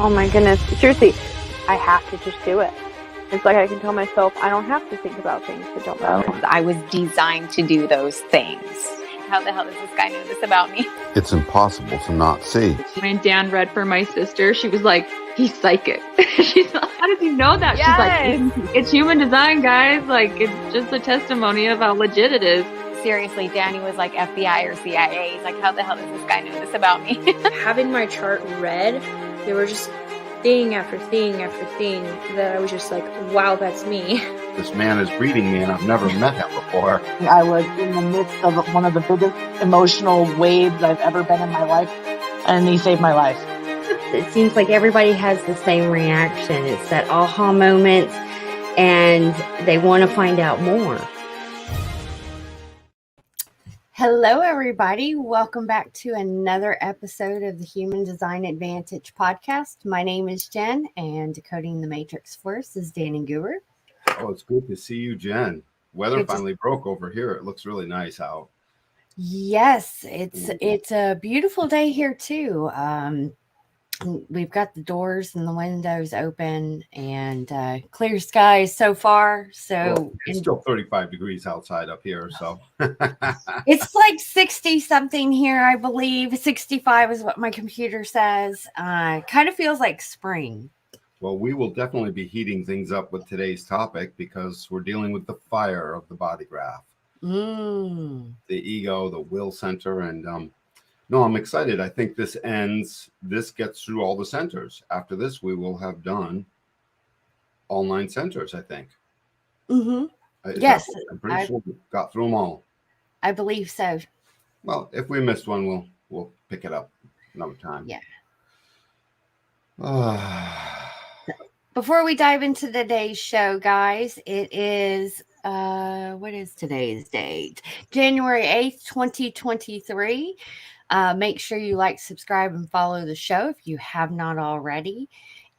Oh my goodness. Seriously, I have to just do it. It's like I can tell myself I don't have to think about things that don't matter. I was designed to do those things. How the hell does this guy know this about me? It's impossible to not see. When Dan read for my sister, she was like, he's psychic. She's like, how did you know that? Yes. She's like, it's human design, guys. Like, it's just a testimony of how legit it is. Seriously, Danny was like FBI or CIA. He's like, how the hell does this guy know this about me? Having my chart read, there were just thing after thing after thing that I was just like, wow, that's me. This man is reading me and I've never met him before. I was in the midst of one of the biggest emotional waves I've ever been in my life, and he saved my life. It seems like everybody has the same reaction. It's that aha moment, and they want to find out more. Hello, everybody. Welcome back to another episode of the Human Design Advantage podcast. My name is Jen, and decoding the matrix for us is Danny Goober. Oh, it's good to see you, Jen. Weather finally broke over here. It looks really nice out. Yes, it's a beautiful day here too. We've got the doors and the windows open and clear skies so far. So it's still 35 degrees outside up here. So it's like 60 something here, I believe. 65 is what my computer says. Kind of feels like spring. Well, we will definitely be heating things up with today's topic because we're dealing with the fire of the body graph, the ego, the will center. And no, I'm excited. I think this gets through all the centers. After this, we will have done all 9 centers, I think. Yes. I'm pretty sure we got through them all. I believe so. Well, if we missed one, we'll pick it up another time. Yeah. Before we dive into today's show, guys, it is, what is today's date? January 8th, 2023. Make sure you like, subscribe, and follow the show if you have not already.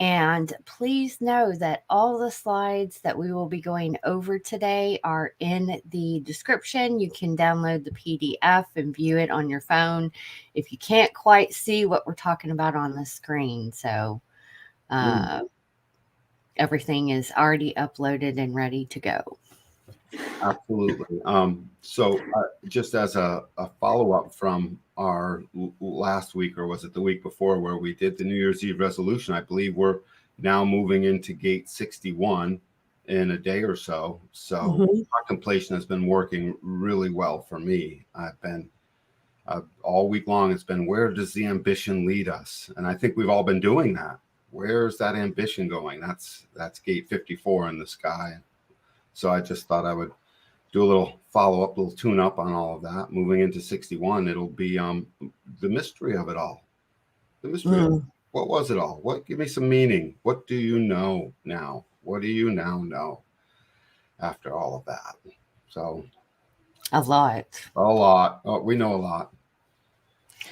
And please know that all the slides that we will be going over today are in the description. You can download the PDF and view it on your phone if you can't quite see what we're talking about on the screen. So everything is already uploaded and ready to go. Absolutely. So just as a follow-up from our last week, or was it the week before, where we did the New Year's Eve resolution, I believe we're now moving into gate 61 in a day or so. So contemplation has been working really well for me. I've been all week long, it's been, where does the ambition lead us? And I think we've all been doing that. Where's that ambition going? That's gate 54 in the sky. So I just thought I would do a little follow-up, little tune-up on all of that. Moving into 61, it'll be the mystery of it all. The mystery of it. What was it all? What? Give me some meaning. What do you know now? What do you now know after all of that? So A lot. Oh, we know a lot.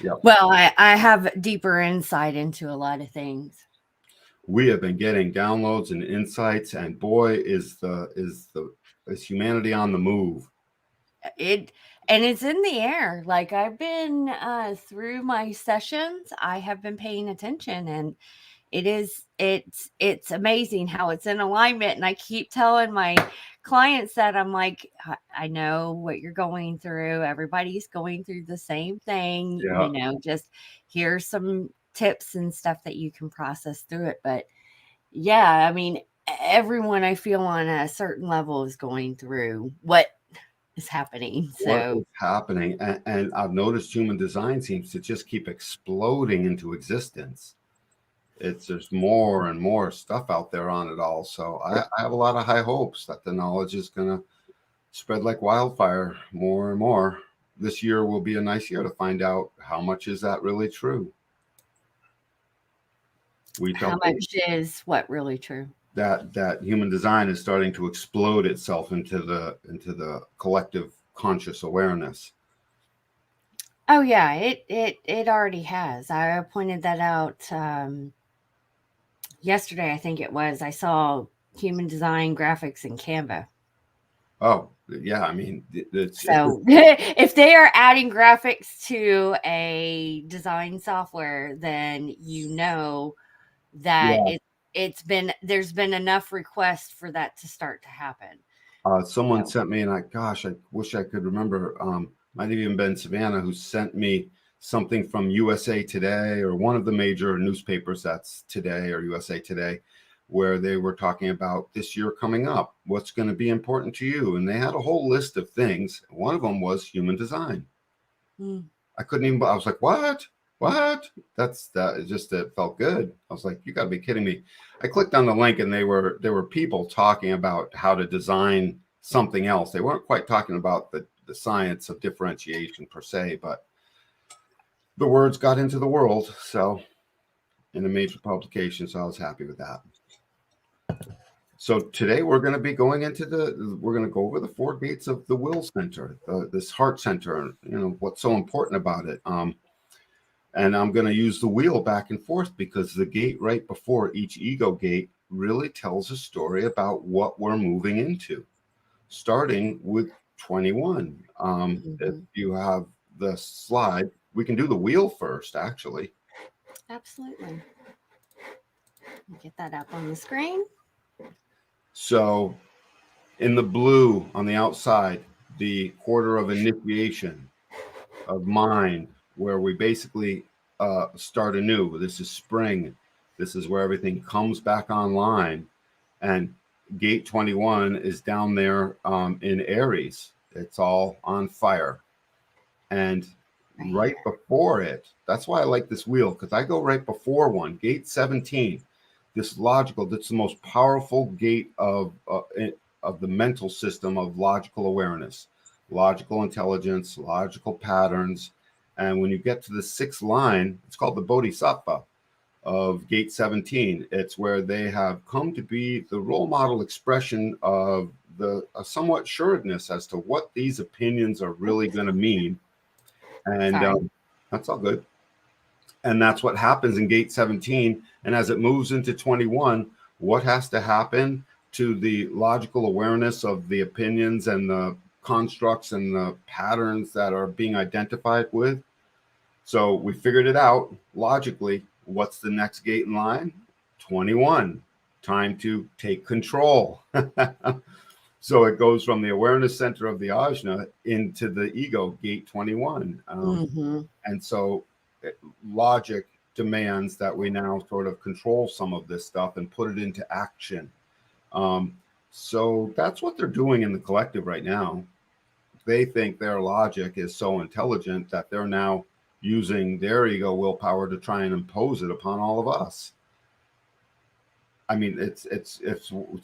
Yep. Well, I have deeper insight into a lot of things. We have been getting downloads and insights, and boy, is humanity on the move. It's in the air. Like, I've been through my sessions, I have been paying attention, and it's amazing how it's in alignment. And I keep telling my clients that I'm like, I know what you're going through. Everybody's going through the same thing. Yeah. Just here's some tips and stuff that you can process through it. But yeah, I mean, everyone I feel on a certain level is going through what is happening. So what is happening, and I've noticed human design seems to just keep exploding into existence. There's more and more stuff out there on it all. So I have a lot of high hopes that the knowledge is going to spread like wildfire more and more. This year will be a nice year to find out how much is that really true. How much is what really true? That human design is starting to explode itself into the collective conscious awareness. Oh yeah, it already has. I pointed that out yesterday. I think it was. I saw human design graphics in Canva. Oh yeah, I mean, so if they are adding graphics to a design software, then that Yeah. there's been enough requests for that to start to happen. Someone So, sent me, and I wish I could remember. Might have even been Savannah who sent me something from USA Today or one of the major newspapers, that's Today or USA Today, where they were talking about this year coming up, what's going to be important to you. And they had a whole list of things. One of them was human design. I couldn't even, I was like, what? What? It felt good. I was like, you got to be kidding me. I clicked on the link and there were people talking about how to design something else. They weren't quite talking about the science of differentiation per se, but the words got into the world. So in a major publication, so I was happy with that. So today we're going to be going we're going to go over the 4 gates of the will center, this heart center, what's so important about it. And I'm going to use the wheel back and forth because the gate right before each ego gate really tells a story about what we're moving into, starting with 21. If you have the slide, we can do the wheel first, actually. absolutely. Get that up on the screen. So in the blue on the outside, the quarter of initiation of mind, where we basically start anew. This is spring. This is where everything comes back online. And gate 21 is down there in Aries. It's all on fire. And right before it, that's why I like this wheel, because I go right before one, gate 17. This logical, that's the most powerful gate of the mental system of logical awareness, logical intelligence, logical patterns. And when you get to the 6th line, it's called the Bodhisattva of gate 17. It's where they have come to be the role model expression of a somewhat sureness as to what these opinions are really going to mean. And that's all good. And that's what happens in gate 17. And as it moves into 21, what has to happen to the logical awareness of the opinions and the constructs and the patterns that are being identified with? So we figured it out logically. What's the next gate in line? 21. Time to take control. So it goes from the awareness center of the ajna into the ego, gate 21. And so logic demands that we now sort of control some of this stuff and put it into action. So that's what they're doing in the collective right now. They think their logic is so intelligent that they're now using their ego willpower to try and impose it upon all of us. I mean, it's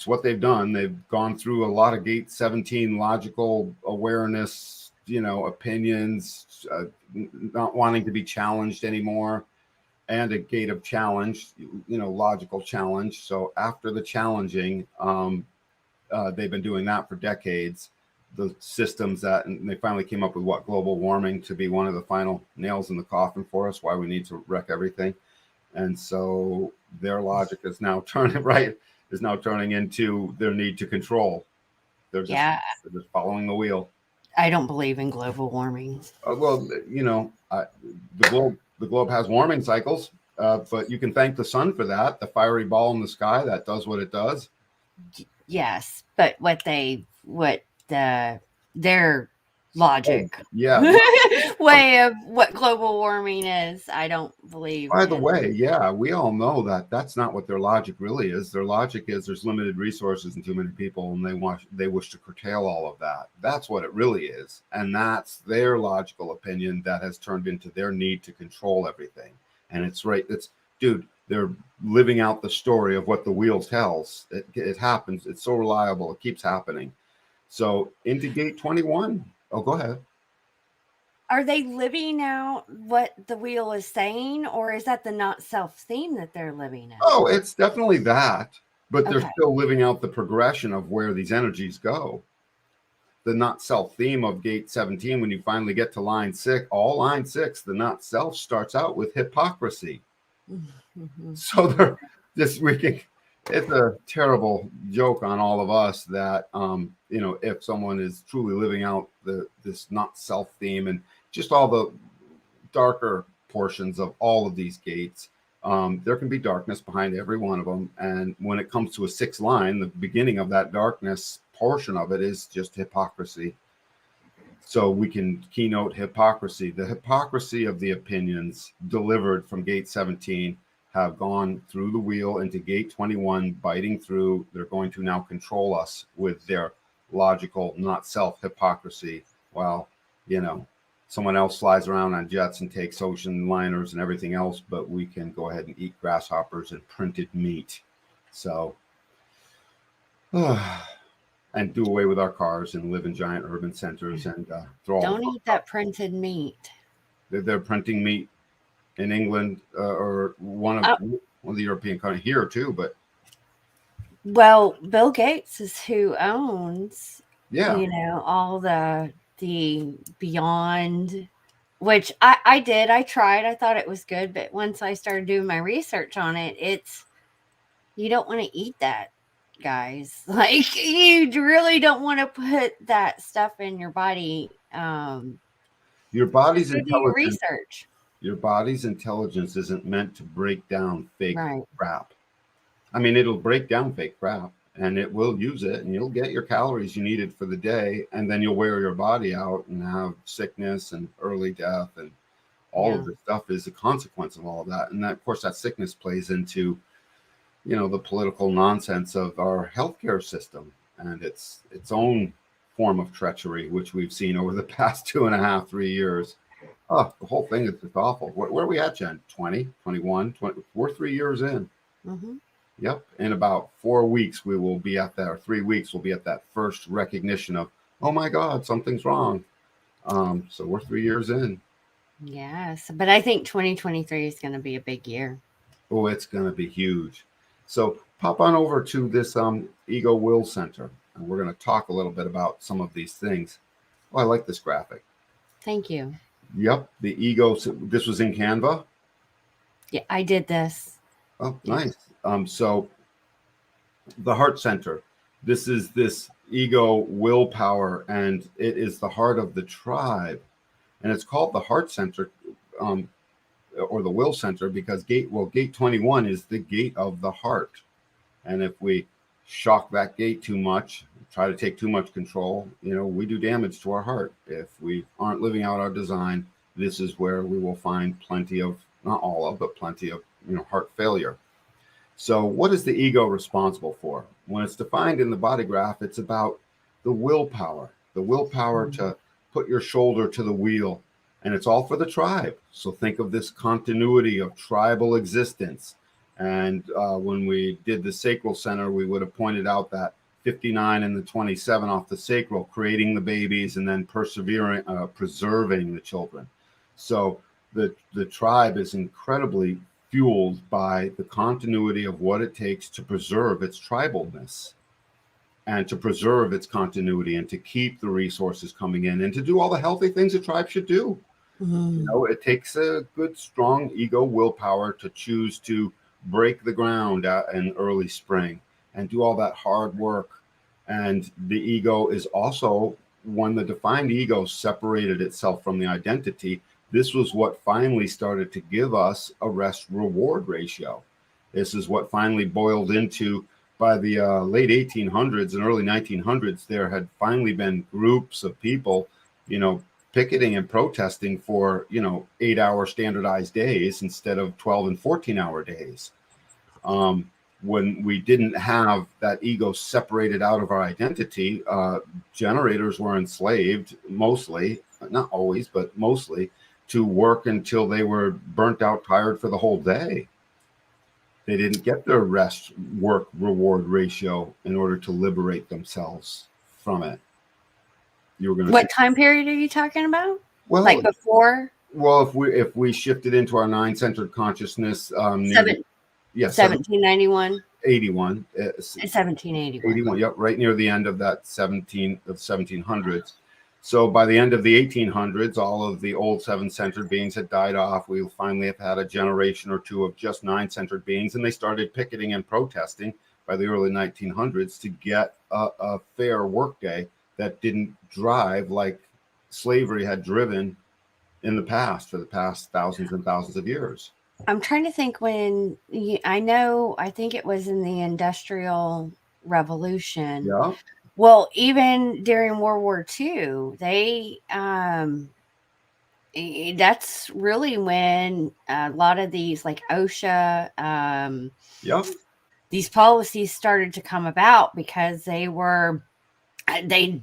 what they've done. They've gone through a lot of gate 17 logical awareness, opinions, not wanting to be challenged anymore, and a gate of challenge, logical challenge. So after the challenging, they've been doing that for decades. The systems and they finally came up with global warming to be one of the final nails in the coffin for us, why we need to wreck everything. And so their logic is now turning into their need to control. They're just following the wheel. I don't believe in global warming. Well, the globe has warming cycles, but you can thank the sun for that. The fiery ball in the sky that does what it does. Yes, but their logic way of what global warming is, I don't believe. By the way, we all know that that's not what their logic really is. Their logic is there's limited resources and too many people, and they wish to curtail all of that. That's what it really is, and that's their logical opinion that has turned into their need to control everything. And they're living out the story of what the wheel tells. It happens. It's so reliable. It keeps happening. So into gate 21. Oh, go ahead. Are they living out what the wheel is saying, or is that the not self theme that they're living out? Oh, it's definitely that, but they're still living out the progression of where these energies go. The not self theme of gate 17, when you finally get to line 6, the not self starts out with hypocrisy. So they're just it's a terrible joke on all of us that if someone is truly living out this not self theme and just all the darker portions of all of these gates, There can be darkness behind every one of them. And when it comes to a sixth line, the beginning of that darkness portion of it is just hypocrisy. So we can keynote hypocrisy. The hypocrisy of the opinions delivered from gate 17 have gone through the wheel into gate 21, biting through. They're going to now control us with their logical, not self hypocrisy. While, someone else flies around on jets and takes ocean liners and everything else, but we can go ahead and eat grasshoppers and printed meat. So, and do away with our cars and live in giant urban centers and throw all. Don't eat that printed meat. They're printing meat in England or one of the European countries here too, but. Well, Bill Gates is who owns, all the Beyond, which I tried. I thought it was good, but once I started doing my research on it, you don't want to eat that, guys. Like, you really don't want to put that stuff in your body. Your body's intelligence. Research. Your body's intelligence isn't meant to break down fake crap. I mean, it'll break down fake crap and it will use it and you'll get your calories you needed for the day. And then you'll wear your body out and have sickness and early death. And all of this stuff is a consequence of all of that. And that, of course, that sickness plays into, the political nonsense of our healthcare system and its own form of treachery, which we've seen over the past 2.5, 3 years. Oh, the whole thing is just awful. Where are we at, Jen? 20, 21, 20? We're 3 years in. Mm-hmm. Yep. In about 4 weeks, we will be at that, or 3 weeks, we'll be at that first recognition of, oh my God, something's wrong. So we're 3 years in. Yes. But I think 2023 is going to be a big year. Oh, it's going to be huge. So pop on over to this Ego Will Center, and we're going to talk a little bit about some of these things. Oh, I like this graphic. Thank you. Yep. The ego, this was in Canva? Yeah, I did this. Oh, nice. So the heart center, this is this ego willpower, and it is the heart of the tribe. And it's called the heart center or the will center because gate 21 is the gate of the heart. And if we shock that gate too much, try to take too much control, we do damage to our heart. If we aren't living out our design, this is where we will find plenty of, not all of, but plenty of, heart failure. So what is the ego responsible for? When it's defined in the body graph, it's about the willpower to put your shoulder to the wheel. And it's all for the tribe. So think of this continuity of tribal existence. And when we did the sacral center, we would have pointed out that 59 and the 27 off the sacral, creating the babies and then preserving the children. So the tribe is incredibly fueled by the continuity of what it takes to preserve its tribalness and to preserve its continuity and to keep the resources coming in and to do all the healthy things a tribe should do. Mm-hmm. It takes a good, strong ego willpower to choose to break the ground in early spring and do all that hard work. And the ego is also, when the defined ego separated itself from the identity, this was what finally started to give us a rest-reward ratio. This is what finally boiled into, by the late 1800s and early 1900s, there had finally been groups of people, picketing and protesting for, 8-hour standardized days instead of 12 and 14-hour days. When we didn't have that ego separated out of our identity, generators were enslaved mostly, not always, but mostly, to work until they were burnt out, tired for the whole day. They didn't get their rest work reward ratio in order to liberate themselves from it. You were going to What time period are you talking about? Well, like before? Well, if we shifted into our nine-centered consciousness, 1791. 81. 1781. 81. Yep, right near the end of that 1700s. So by the end of the 1800s, all of the old seven-centered beings had died off. We finally have had a generation or two of just nine-centered beings, and they started picketing and protesting by the early 1900s to get a fair workday that didn't drive like slavery had driven in the past for the past thousands and thousands of years. I'm trying to think when I think it was in the Industrial Revolution. Yeah. Well, even during World War II, that's really when a lot of these, like OSHA, Yeah. these policies started to come about because they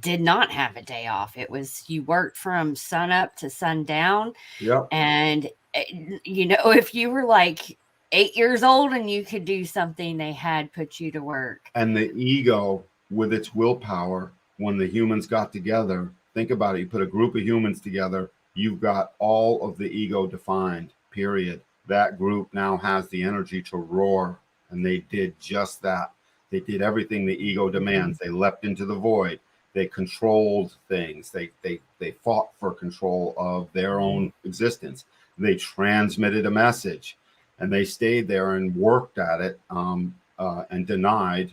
did not have a day off. It was you worked from sun up to sundown, Yeah. and if you were like 8 years old and you could do something, they had put you to work. And the ego, with its willpower, when the humans got together, think about it. You put a group of humans together, you've got all of the ego defined, period. That group now has the energy to roar. And they did just that. They did everything the ego demands. They leapt into the void. They controlled things. They fought for control of their own existence. They transmitted a message, and they stayed there and worked at it, and denied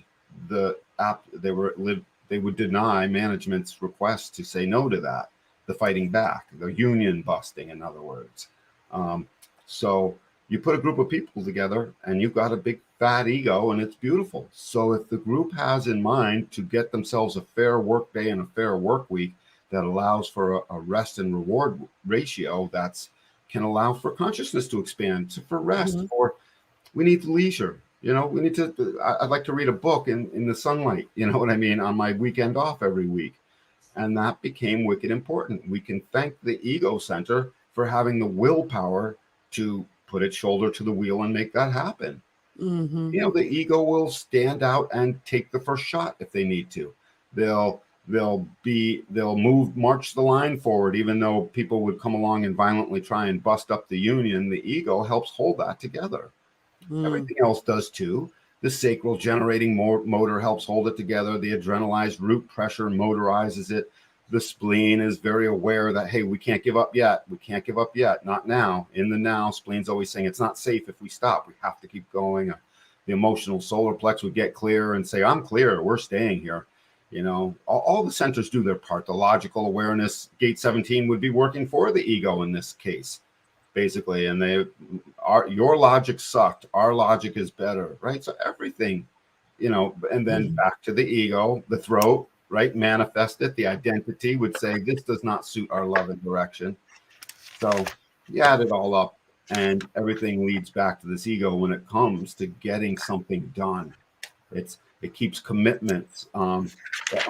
the app. They would deny management's request to say no to that, the fighting back, the union busting, in other words. So you put a group of people together and you've got a big fat ego, and it's beautiful. So if the group has in mind to get themselves a fair work day and a fair work week that allows for a rest and reward ratio that's can allow for consciousness to expand, for rest, or we need leisure. We need to, I'd like to read a book in the sunlight, you know what I mean, on my weekend off every week. And that became wicked important. We can thank the ego center for having the willpower to put its shoulder to the wheel and make that happen. The ego will stand out and take the first shot if they need to. They'll march the line forward, even though people would come along and violently try and bust up the union. The ego helps hold that together. Everything else does too. The sacral generating motor helps hold it together. The adrenalized root pressure motorizes it. The spleen is very aware that, hey, we can't give up yet. We can't give up yet. Not now. In the now, spleen's always saying it's not safe if we stop. We have to keep going. The emotional solar plex would get clear and say, I'm clear. We're staying here. All the centers do their part. The logical awareness, gate 17, would be working for the ego in this case, basically. And your logic sucked. Our logic is better, right? So everything, and then back to the ego, the throat, right? Manifest it. The identity would say, this does not suit our love and direction. So you add it all up, and everything leads back to this ego when it comes to getting something done. It keeps commitments. I'm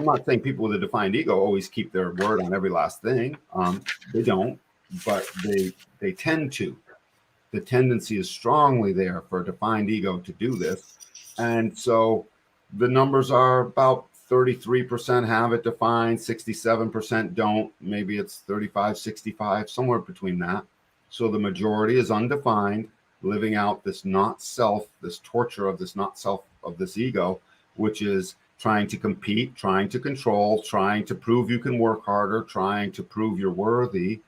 not saying people with a defined ego always keep their word on every last thing. They don't, but they tend to. The tendency is strongly there for a defined ego to do this. And so the numbers are about 33% have it defined, 67% don't. Maybe it's 35, 65, somewhere between that. So the majority is undefined, living out this not self, this torture of this not self of this ego, which is trying to compete, trying to control, trying to prove you can work harder, trying to prove you're worthy,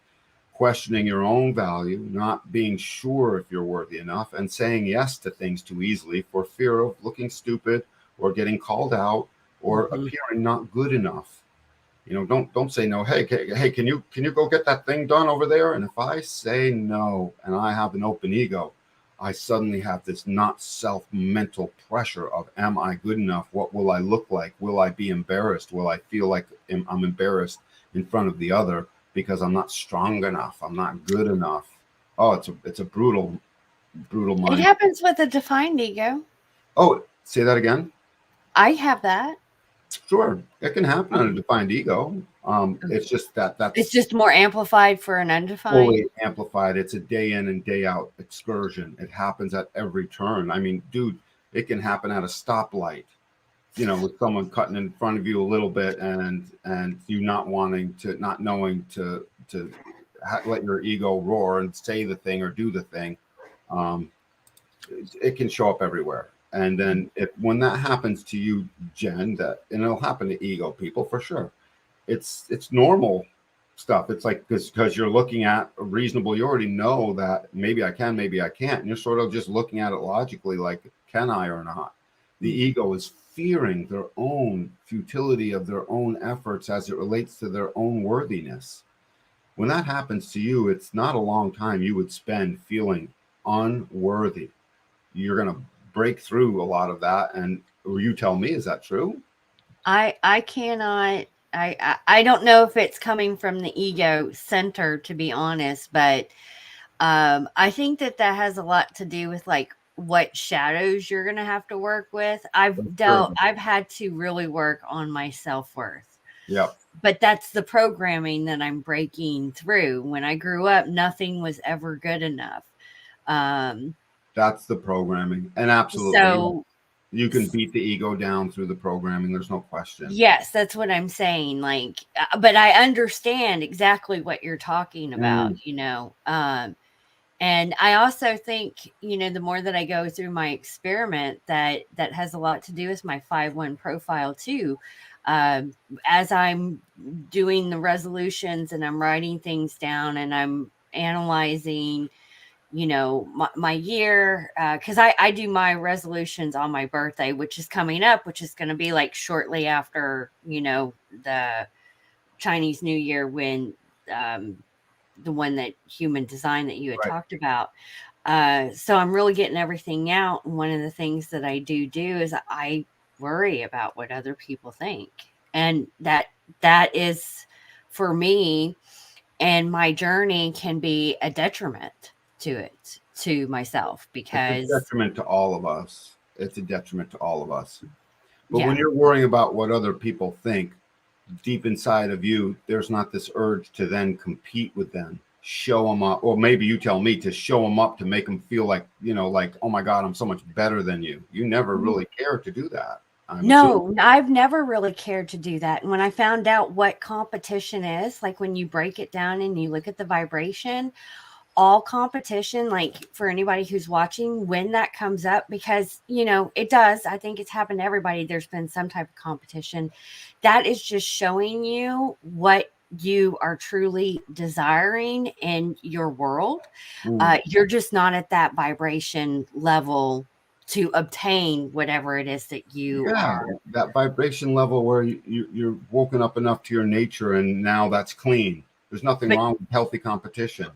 questioning your own value, not being sure if you're worthy enough, and saying yes to things too easily for fear of looking stupid or getting called out or appearing not good enough. Don't say no. Hey, can you go get that thing done over there? And if I say no and I have an open ego, I suddenly have this not self mental pressure of, am I good enough? What will I look like? Will I be embarrassed? Will I feel like I'm embarrassed in front of the other because I'm not strong enough? I'm not good enough. Oh, it's a brutal mind. It happens with a defined ego. Oh, say that again. I have that. Sure, it can happen on a defined ego. It's just that's it's just more amplified for an undefined. Fully amplified. It's a day in and day out excursion. It happens at every turn. I mean, dude, it can happen at a stoplight. With someone cutting in front of you a little bit, and you not knowing to let your ego roar and say the thing or do the thing. It can show up everywhere. And then when that happens to you, Jen, and it'll happen to ego people for sure. It's normal stuff. It's like because you're looking at a reasonable, you already know that maybe I can, maybe I can't. And you're sort of just looking at it logically, like, can I or not? The ego is fearing their own futility of their own efforts as it relates to their own worthiness. When that happens to you, it's not a long time you would spend feeling unworthy. You're going to break through a lot of that. And you tell me, is that true? I cannot. I don't know if it's coming from the ego center, to be honest, but I think that has a lot to do with like what shadows you're going to have to work with. I've had to really work on my self-worth. Yep. But that's the programming that I'm breaking through. When I grew up, nothing was ever good enough. That's the programming. And absolutely. So you can beat the ego down through the programming. There's no question. Yes, that's what I'm saying. Like, but I understand exactly what you're talking about, you know. And I also think, you know, the more that I go through my experiment, that has a lot to do with my 5-1 profile too. As I'm doing the resolutions and I'm writing things down and I'm analyzing, you know, my year, because I do my resolutions on my birthday, which is coming up, which is going to be like shortly after, you know, the Chinese New Year, when the one that human design that you had talked about. So I'm really getting everything out. And one of the things that I do is I worry about what other people think. And that is, for me, and my journey can be a detriment to myself, because it's a detriment to all of us. It's a detriment to all of us. But when you're worrying about what other people think, deep inside of you, there's not this urge to then compete with them, show them up, or maybe you tell me to show them up to make them feel like, you know, like, oh my God, I'm so much better than you. You never really cared to do that. No, I've never really cared to do that. And when I found out what competition is, like when you break it down and you look at the vibration, all competition, like for anybody who's watching, when that comes up, because, you know, it does, I think it's happened to everybody. There's been some type of competition that is just showing you what you are truly desiring in your world. You're just not at that vibration level to obtain whatever it is that you are. That vibration level where you're woken up enough to your nature, and now that's clean. There's nothing wrong with healthy competition.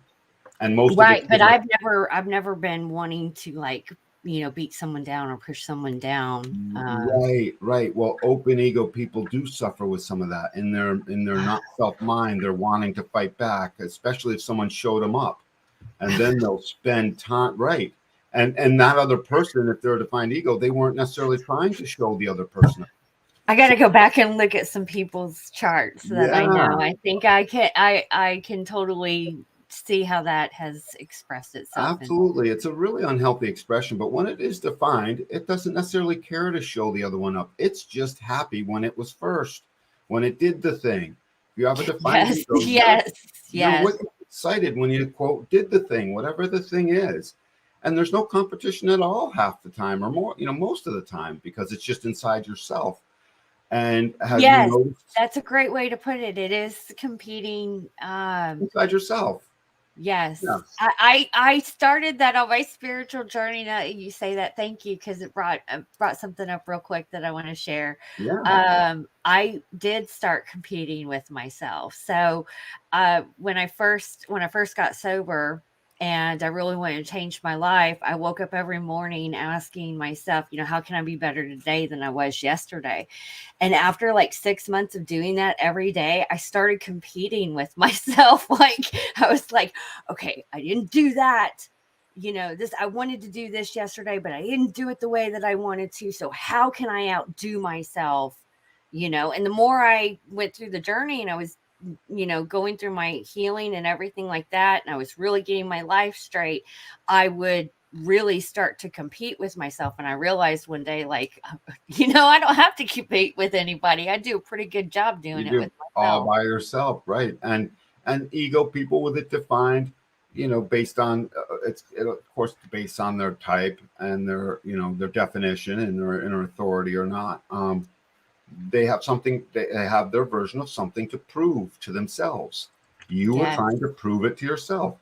And most but I've never been wanting to, like, you know, beat someone down or push someone down. Right. Well, open ego people do suffer with some of that in their not self mind. They're wanting to fight back, especially if someone showed them up, and then they'll spend time. Right. And that other person, if they're a defined ego, they weren't necessarily trying to show the other person. I got to go back and look at some people's charts that I know. I think I can totally see how that has expressed itself. Absolutely. It's a really unhealthy expression, but when it is defined, it doesn't necessarily care to show the other one up. It's just happy when it was first, when it did the thing. You have a defined ego. Yes. You're excited when you, quote, did the thing, whatever the thing is. And there's no competition at all half the time, or more, you know, most of the time, because it's just inside yourself. And have you noticed? That's a great way to put it. It is competing inside yourself. Yes. I started that on my spiritual journey. Now you say that, thank you, because it brought something up real quick that I want to share. I did start competing with myself. So when I first got sober and I really wanted to change my life, I woke up every morning asking myself, you know, how can I be better today than I was yesterday? And after like 6 months of doing that every day, I started competing with myself. Like, I was like, okay, I didn't do that. You know, I wanted to do this yesterday, but I didn't do it the way that I wanted to. So how can I outdo myself? You know, and the more I went through the journey and I was, you know, going through my healing and everything like that, and I was really getting my life straight, I would really start to compete with myself. And I realized one day, like, you know, I don't have to compete with anybody. I do a pretty good job doing it with myself. All by yourself, right? And ego people with it defined, you know, based on of course based on their type and their, you know, their definition and their inner authority or not. They have something, they have their version of something to prove to themselves. You are trying to prove it to yourself.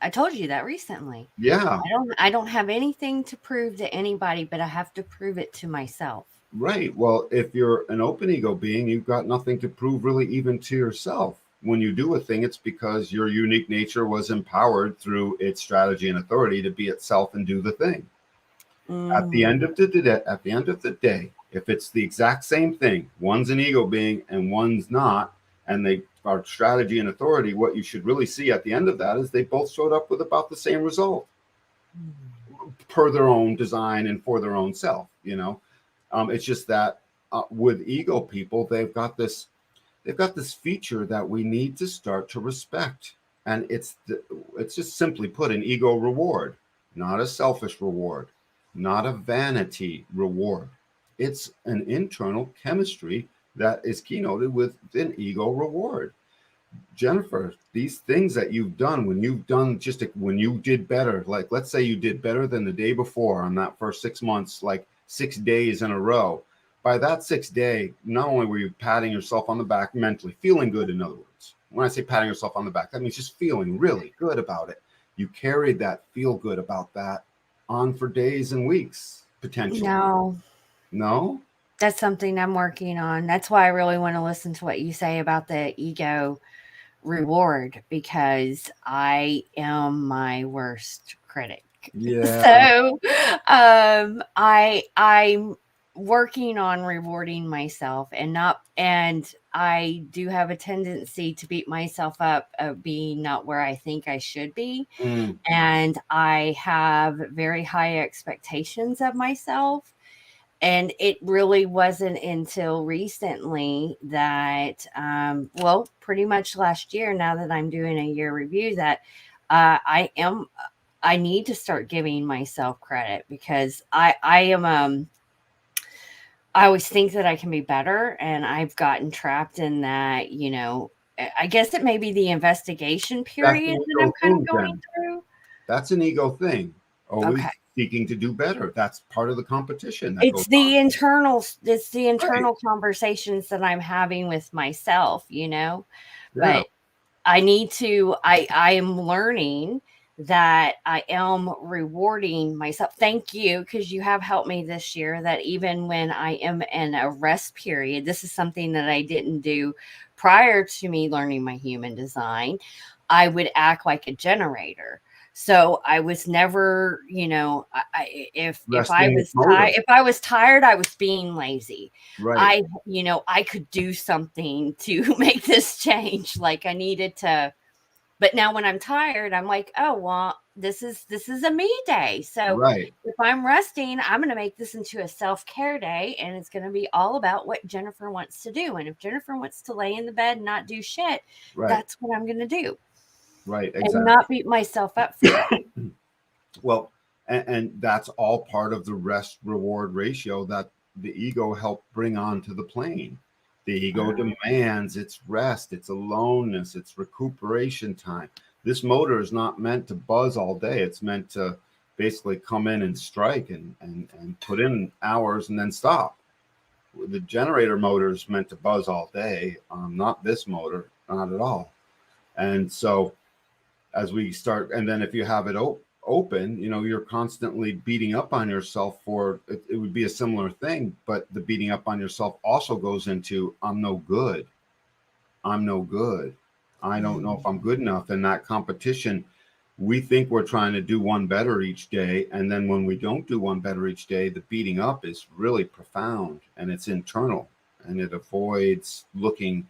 I told you that recently. Yeah. I don't have anything to prove to anybody, but I have to prove it to myself. Right. Well, if you're an open ego being, you've got nothing to prove really even to yourself. when you do a thing, it's because your unique nature was empowered through its strategy and authority to be itself and do the thing. At the end of the day, if it's the exact same thing, one's an ego being and one's not, and they are strategy and authority, what you should really see at the end of that is they both showed up with about the same result per their own design and for their own self. It's just that with ego people, they've got this feature that we need to start to respect, and it's just simply put an ego reward, not a selfish reward, not a vanity reward. It's an internal chemistry that is keynoted with an ego reward. Jennifer, these things that you've done, when you did better, like let's say you did better than the day before on that first 6 months, like 6 days in a row. By that 6th day, not only were you patting yourself on the back mentally, feeling good, in other words. When I say patting yourself on the back, that means just feeling really good about it. You carried that feel good about that on for days and weeks, potentially. No? That's something I'm working on. That's why I really want to listen to what you say about the ego reward, because I am my worst critic. Yeah. So I'm working on rewarding myself and I do have a tendency to beat myself up of being not where I think I should be. And I have very high expectations of myself. And it really wasn't until recently that, pretty much last year, now that I'm doing a year review, that I need to start giving myself credit, because I always think that I can be better, and I've gotten trapped in that, I guess it may be the investigation period that I'm kind of going through. That's an ego thing. Always seeking to do better. That's part of the competition. It's the internal conversations that I'm having with myself, Yeah. But I need to, I am learning that I am rewarding myself. Thank you, because you have helped me this year, that even when I am in a rest period, this is something that I didn't do prior to me learning my human design. I would act like a generator. So I was never, if I was tired, I was being lazy. Right. I could do something to make this change. Like I needed to, but now when I'm tired, I'm like, oh, well, this is a me day. So if I'm resting, I'm going to make this into a self-care day, and it's going to be all about what Jennifer wants to do. And if Jennifer wants to lay in the bed and not do shit, that's what I'm going to do. Right, exactly. And not beat myself up for it. Well, and that's all part of the rest reward ratio that the ego helped bring onto the plane. The ego demands its rest, its aloneness, its recuperation time. This motor is not meant to buzz all day. It's meant to basically come in and strike and put in hours and then stop. The generator motor is meant to buzz all day. Not this motor, not at all. And so as we start, and then if you have it open, you're constantly beating up on yourself for it. It would be a similar thing, but the beating up on yourself also goes into I'm no good. I don't know if I'm good enough. In that competition, we think we're trying to do one better each day, and then when we don't do one better each day, the beating up is really profound, and it's internal, and it avoids looking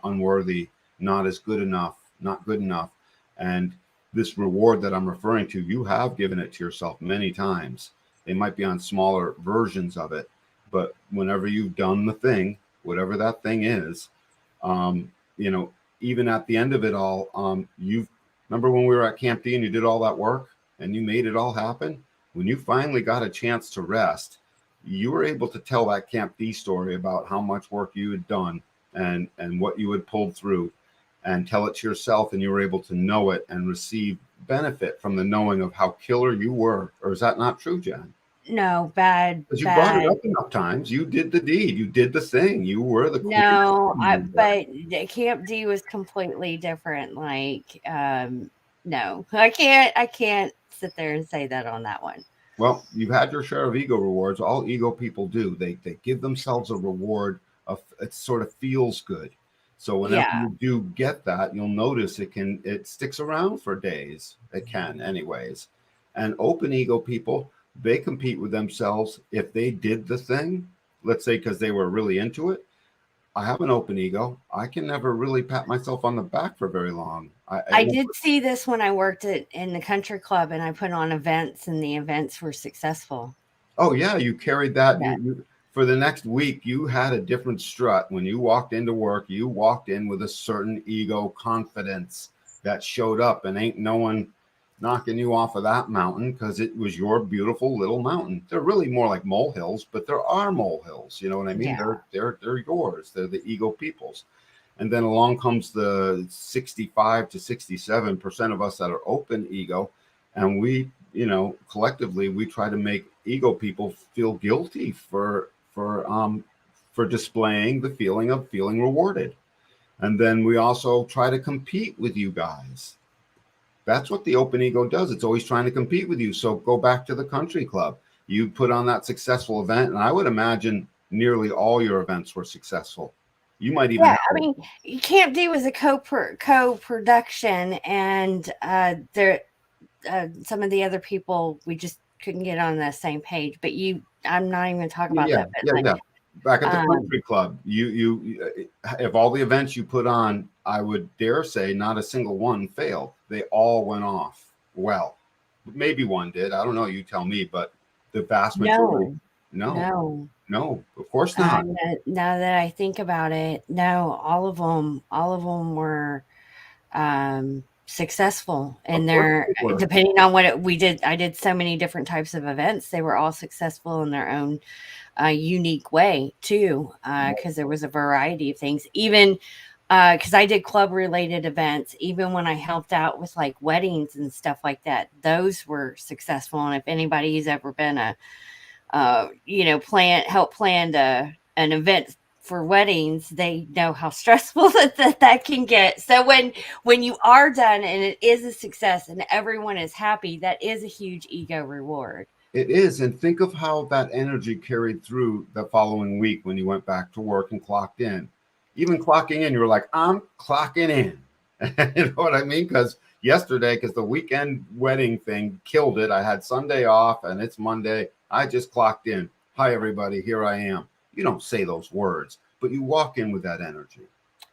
unworthy, not as good enough, not good enough. And this reward that I'm referring to, you have given it to yourself many times. They might be on smaller versions of it, but whenever you've done the thing, whatever that thing is, even at the end of it all, you remember when we were at Camp D and you did all that work and you made it all happen? When you finally got a chance to rest, you were able to tell that Camp D story about how much work you had done and what you had pulled through, and tell it to yourself, and you were able to know it and receive benefit from the knowing of how killer you were. Or is that not true, Jen? No, bad. Because you brought it up enough times. You did the deed. You did the thing. You were the queen. No, but Camp D was completely different. Like, no, I can't sit there and say that on that one. Well, you've had your share of ego rewards. All ego people do. They give themselves a reward of it sort of feels good. So whenever Yeah. you do get that, you'll notice it sticks around for days. It can anyways. And open ego people, they compete with themselves. If they did the thing, let's say because they were really into it, I have an open ego. I can never really pat myself on the back for very long. I did see this when I worked in the country club, and I put on events, and the events were successful. Oh yeah, you carried that. Yeah. You for the next week, you had a different strut. When you walked into work, you walked in with a certain ego confidence that showed up, and ain't no one knocking you off of that mountain because it was your beautiful little mountain. They're really more like molehills, but there are molehills. You know what I mean? Yeah. They're yours. They're the ego people's. And then along comes the 65 to 67% of us that are open ego, and we, collectively, we try to make ego people feel guilty for displaying the feeling of feeling rewarded. And then we also try to compete with you guys. That's what the open ego does. It's always trying to compete with you. So go back to the country club. You put on that successful event, and I would imagine nearly all your events were successful. You might even Camp D was a co-production, and some of the other people, we just couldn't get on the same page. But I'm not even talking about that. But yeah. Back at the country club, you if all the events you put on, I would dare say not a single one failed. They all went off well. Maybe one did. I don't know. You tell me. But the vast majority, no, of course not. Now that I think about it, no, all of them were successful, and they're depending on what we did. I did so many different types of events. They were all successful in their own unique way too, because there was a variety of things. Even because I did club related events, even when I helped out with like weddings and stuff like that, those were successful. And if anybody's ever been help plan an event for weddings, they know how stressful that can get. So when you are done and it is a success and everyone is happy, that is a huge ego reward. It is. And think of how that energy carried through the following week when you went back to work and clocked in. Even clocking in, you were like, I'm clocking in. You know what I mean? Because yesterday, because the weekend wedding thing killed it, I had Sunday off and it's Monday. I just clocked in. Hi, everybody. Here I am. You don't say those words, but you walk in with that energy.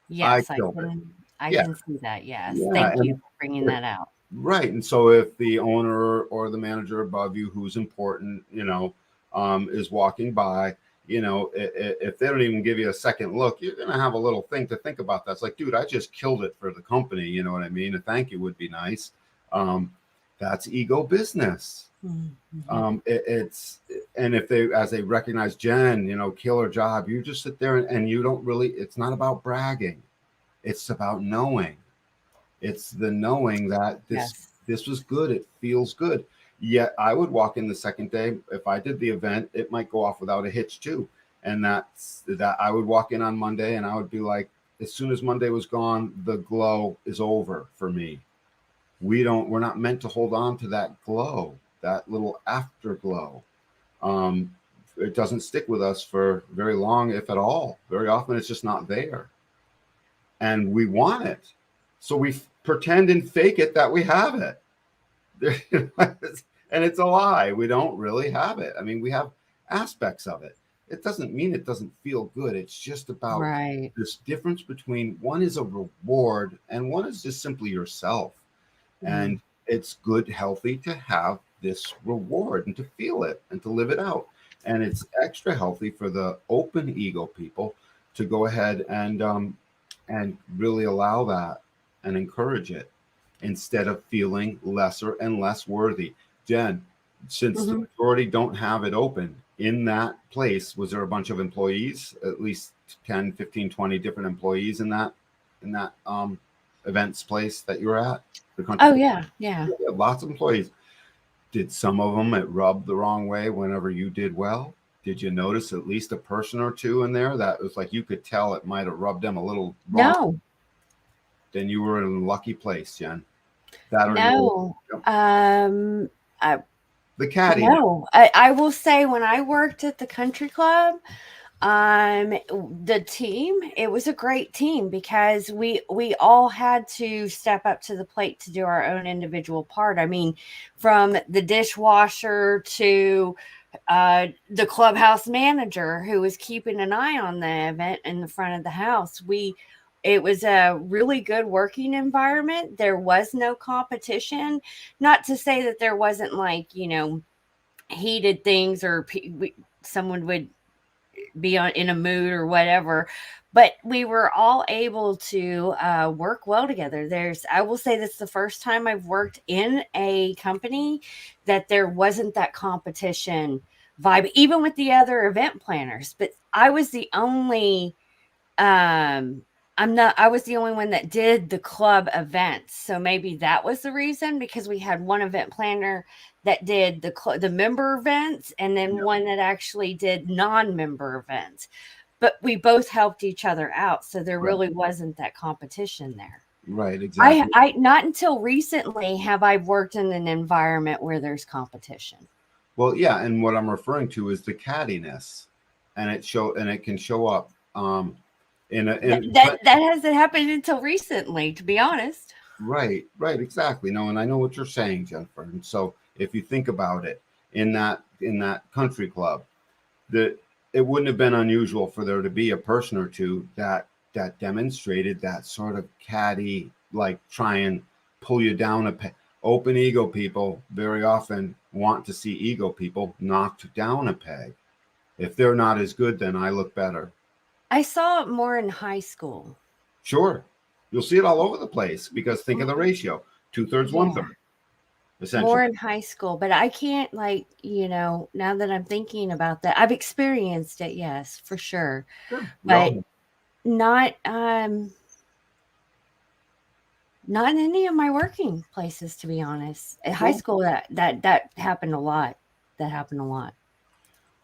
Yes, I can see that. Yes. Yeah, thank you for bringing that out. Right. And so if the owner or the manager above you, who's important, is walking by, if they don't even give you a second look, you're going to have a little thing to think about. That's like, dude, I just killed it for the company. You know what I mean? A thank you would be nice. That's ego business. Mm-hmm. And if as they recognize Jen, killer job, you just sit there and you don't really, it's not about bragging. It's about knowing. It's the knowing that this was good. It feels good. Yet I would walk in the second day. If I did the event, it might go off without a hitch too. And that I would walk in on Monday and I would be like, as soon as Monday was gone, the glow is over for me. We're not meant to hold on to that glow, that little afterglow. It doesn't stick with us for very long, if at all. Very often it's just not there. And we want it. So we pretend and fake it that we have it. And it's a lie. We don't really have it. I mean, we have aspects of it. It doesn't mean it doesn't feel good. It's just about this difference between one is a reward and one is just simply yourself. And it's good, healthy to have this reward and to feel it and to live it out. And it's extra healthy for the open ego people to go ahead and really allow that and encourage it instead of feeling lesser and less worthy. Jen, since the majority don't have it open in that place, was there a bunch of employees, at least 10, 15, 20 different employees in that events place that you were at? Yeah. Lots of employees. Did some of them it rubbed the wrong way whenever you did well? Did you notice at least a person or two in there that was like you could tell it might have rubbed them a little wrong? No. Then you were in a lucky place, Jen. The caddy. No, I will say when I worked at the country club, The team, it was a great team because we all had to step up to the plate to do our own individual part. I mean, from the dishwasher to the clubhouse manager who was keeping an eye on the event in the front of the house. It was a really good working environment. There was no competition. Not to say that there wasn't, like, heated things, or someone would be in a mood or whatever, but we were all able to work well together. I will say that's the first time I've worked in a company that there wasn't that competition vibe, even with the other event planners. But I was the only I was the only one that did the club events. So maybe that was the reason, because we had one event planner that did the member events, and then one that actually did non-member events. But we both helped each other out, so there really wasn't that competition there. Right, exactly. I not until recently have I worked in an environment where there's competition. Well, yeah, and what I'm referring to is the cattiness, and it can show up that hasn't happened until recently, to be honest. Right, exactly. No, and I know what you're saying, Jennifer. And so if you think about it, in that country club, it wouldn't have been unusual for there to be a person or two that demonstrated that sort of catty, like, try and pull you down open ego people very often want to see ego people knocked down a peg. If they're not as good, then I look better. I saw it more in high school. Sure. You'll see it all over the place, because think of the ratio, 2/3, 1/3. Essentially. More in high school, but I can't, now that I'm thinking about that, I've experienced it, yes, for sure. But not in any of my working places, to be honest. At high school, that happened a lot.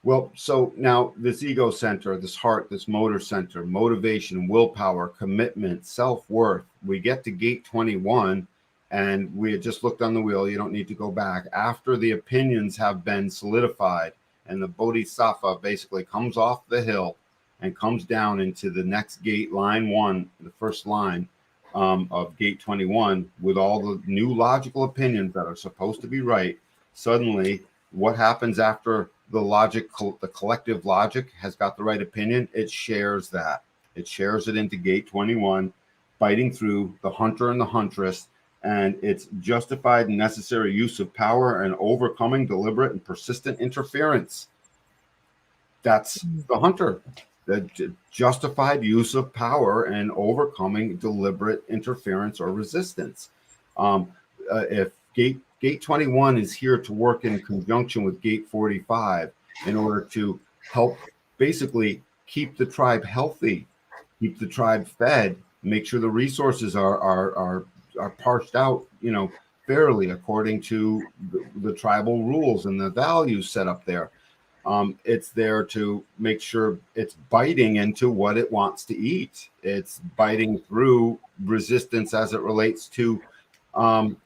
Well, so now this ego center, this heart, this motor center, motivation, willpower, commitment, self-worth, we get to gate 21, and we had just looked on the wheel. You don't need to go back. After the opinions have been solidified and the bodhisattva basically comes off the hill and comes down into the next gate, line 1, the first line of gate 21, with all the new logical opinions that are supposed to be right, suddenly what happens after the collective logic has got the right opinion? It shares that. It shares it into gate 21, biting through the hunter and the huntress, and it's justified and necessary use of power and overcoming deliberate and persistent interference. That's the hunter. The justified use of power and overcoming deliberate interference or resistance. If Gate 21 is here to work in conjunction with Gate 45 in order to help basically keep the tribe healthy, keep the tribe fed, make sure the resources are parsed out, fairly according to the tribal rules and the values set up there. It's there to make sure it's biting into what it wants to eat. It's biting through resistance as it relates to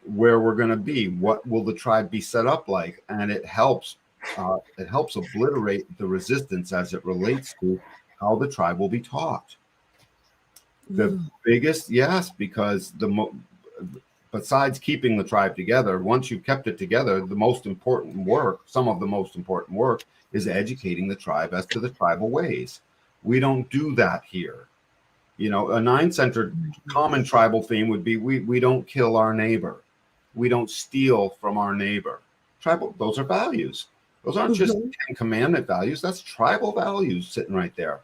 where we're going to be. What will the tribe be set up like? And it helps obliterate the resistance as it relates to how the tribe will be taught. The biggest, yes, because besides keeping the tribe together, once you've kept it together, some of the most important work is educating the tribe as to the tribal ways. We don't do that here. A 9-centered common tribal theme would be we don't kill our neighbor. We don't steal from our neighbor. Tribal, those are values. Those aren't just 10 commandment values. That's tribal values sitting right there.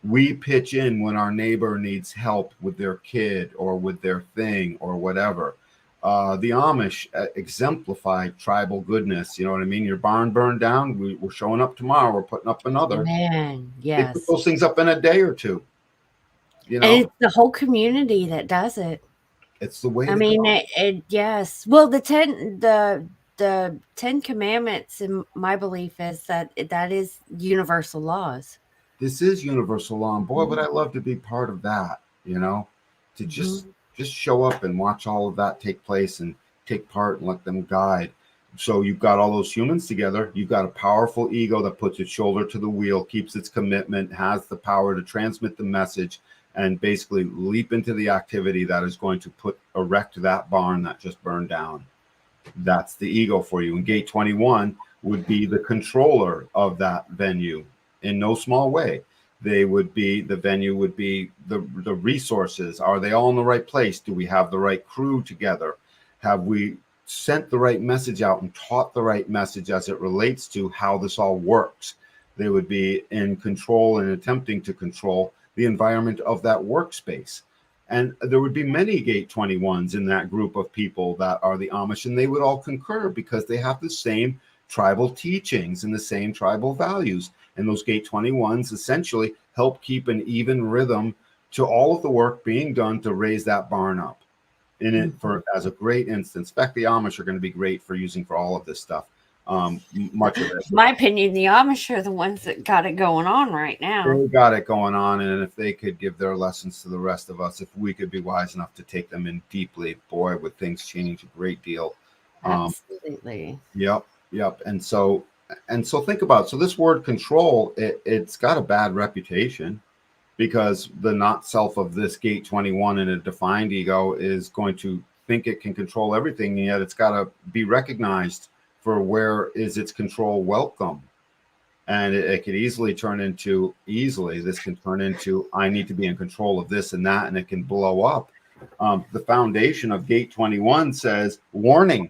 We pitch in when our neighbor needs help with their kid or with their thing or whatever. The Amish exemplify tribal goodness. You know what I mean? Your barn burned down. We're showing up tomorrow. We're putting up another. Man, yes. They put those things up in a day or two. And it's the whole community that does it. It's the way. Yes. Well, the 10 commandments, in my belief, is that is universal laws. This is universal law, and boy, would I love to be part of that. To just show up and watch all of that take place and take part and let them guide. So you've got all those humans together. You've got a powerful ego that puts its shoulder to the wheel, keeps its commitment, has the power to transmit the message, and basically leap into the activity that is going to erect that barn that just burned down. That's the ego for you. And gate 21 would be the controller of that venue in no small way. The venue would be the resources. Are they all in the right place? Do we have the right crew together? Have we sent the right message out and taught the right message as it relates to how this all works? They would be in control and attempting to control the environment of that workspace. And there would be many gate 21s in that group of people that are the Amish, and they would all concur because they have the same tribal teachings and the same tribal values. And those gate 21s essentially help keep an even rhythm to all of the work being done to raise that barn up. In it for as a great instance. In fact, the Amish are going to be great for using for all of this stuff. Much of it. In my opinion, the Amish are the ones that got it going on right now. They got it going on, and if they could give their lessons to the rest of us, if we could be wise enough to take them in deeply, boy, would things change a great deal. Absolutely. Yep. And so think about it. So this word control, it's got a bad reputation, because the not self of this gate 21 in a defined ego is going to think it can control everything, and yet it's got to be recognized for where is its control welcome. And it could easily this can turn into, I need to be in control of this and that, and it can blow up. The foundation of gate 21 says warning.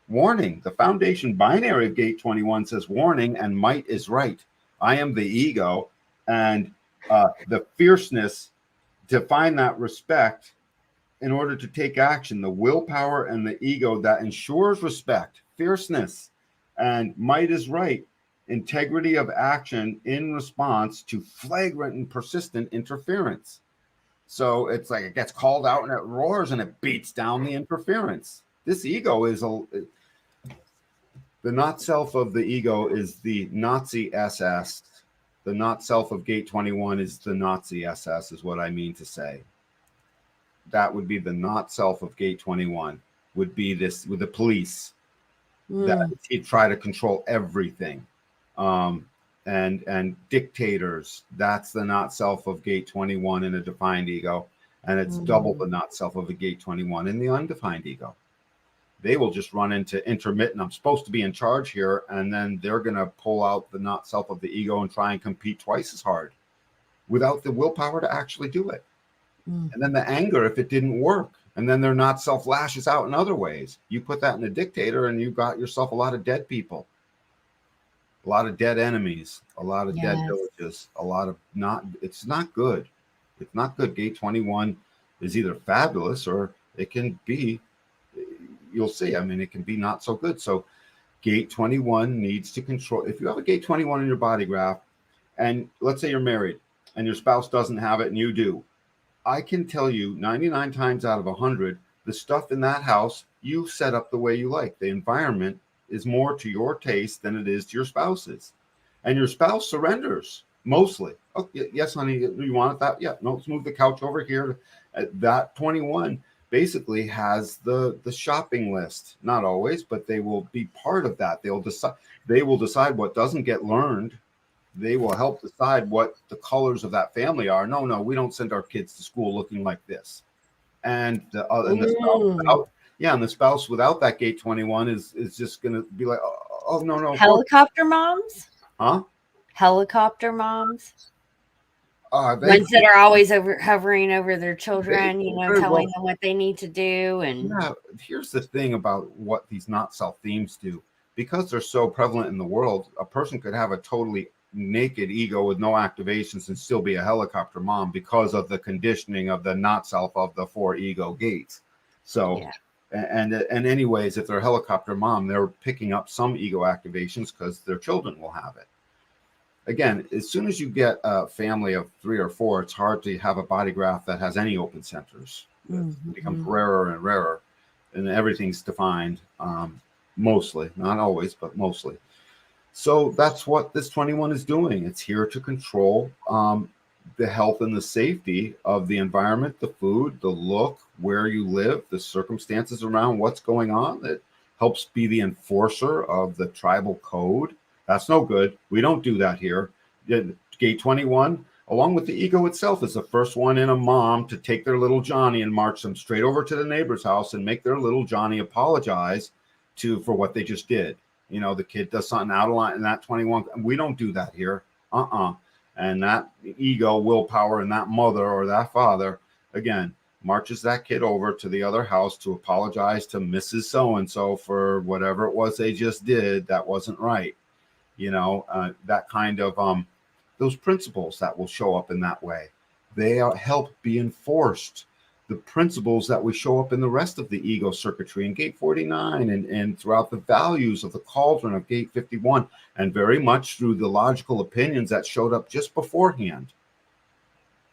The foundation binary of gate 21 says warning, and might is right. I am the ego, and the fierceness to find that respect in order to take action, the willpower and the ego that ensures respect, fierceness, and might is right, integrity of action in response to flagrant and persistent interference. So it's like it gets called out and it roars and it beats down the interference. This ego is the not self of the ego is the Nazi SS. The not self of gate 21 is the Nazi SS, is what I mean to say. That would be the not self of gate 21, would be this with the police that try to control everything. And dictators, that's the not self of gate 21 in a defined ego. And it's double the not self of a gate 21 in the undefined ego. They will just run into intermittent, I'm supposed to be in charge here, and then they're going to pull out the not self of the ego and try and compete twice as hard without the willpower to actually do it. And then the anger if it didn't work, and then their not self lashes out in other ways. You put that in a dictator and you got yourself a lot of dead people, a lot of dead enemies, a lot of dead villages, a lot of it's not good. It's not good. Gate 21 is either fabulous or it can be, you'll see, I mean, it can be not so good. So gate 21 needs to control. If you have a gate 21 in your body graph, and let's say you're married and your spouse doesn't have it and you do, I can tell you 99 times out of 100, the stuff in that house, you set up the way you like. The environment is more to your taste than it is to your spouse's. And your spouse surrenders mostly. Oh, yes, honey, you want it that? Yeah, no, let's move the couch over here. That 21 basically has the shopping list. Not always, but they will be part of that. They will decide what doesn't get learned. They will help decide what the colors of that family are. No, we don't send our kids to school looking like this. And the spouse without that gate 21 is just going to be like, oh no. Helicopter moms? Huh? Helicopter moms? Ones that are always hovering over their children, telling them what they need to do. And here's the thing about what these not self themes do. Because they're so prevalent in the world, a person could have a totally naked ego with no activations and still be a helicopter mom because of the conditioning of the not self of the 4 ego gates. So, and anyways, if they're a helicopter mom, they're picking up some ego activations because their children will have it. Again, as soon as you get a family of 3 or 4, it's hard to have a body graph that has any open centers. It becomes rarer and rarer, and everything's defined, mostly, not always, but mostly. So that's what this 21 is doing. It's here to control the health and the safety of the environment, the food, the look, where you live, the circumstances around what's going on. helps be the enforcer of the tribal code. That's no good. We don't do that here. Gate 21, along with the ego itself, is the first one in a mom to take their little Johnny and march them straight over to the neighbor's house and make their little Johnny apologize for what they just did. You know, the kid does something out of line in that 21. We don't do that here. And that ego, willpower, and that mother or that father, again, marches that kid over to the other house to apologize to Mrs. So-and-so for whatever it was they just did that wasn't right. You know, that kind of, those principles that will show up in that way, they help be enforced. The principles that we show up in the rest of the ego circuitry in gate 49 and throughout the values of the cauldron of gate 51, and very much through the logical opinions that showed up just beforehand,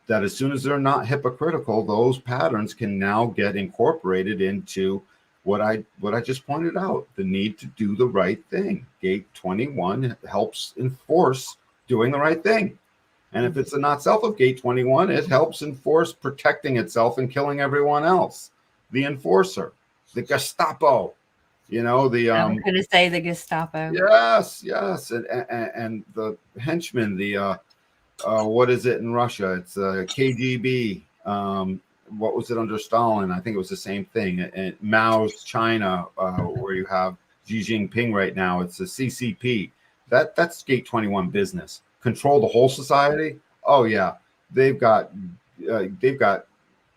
that as soon as they're not hypocritical, those patterns can now get incorporated into what I just pointed out, the need to do the right thing. Gate 21 helps enforce doing the right thing. And if it's the not self of gate 21, it helps enforce protecting itself and killing everyone else. The enforcer, the Gestapo, you know, I'm going to say the Gestapo. Yes. And the henchmen, what is it in Russia? It's KGB. What was it under Stalin? I think it was the same thing. And Mao's China, where you have Xi Jinping right now, it's the CCP. That's gate 21 business. Control the whole society. Oh yeah, they've got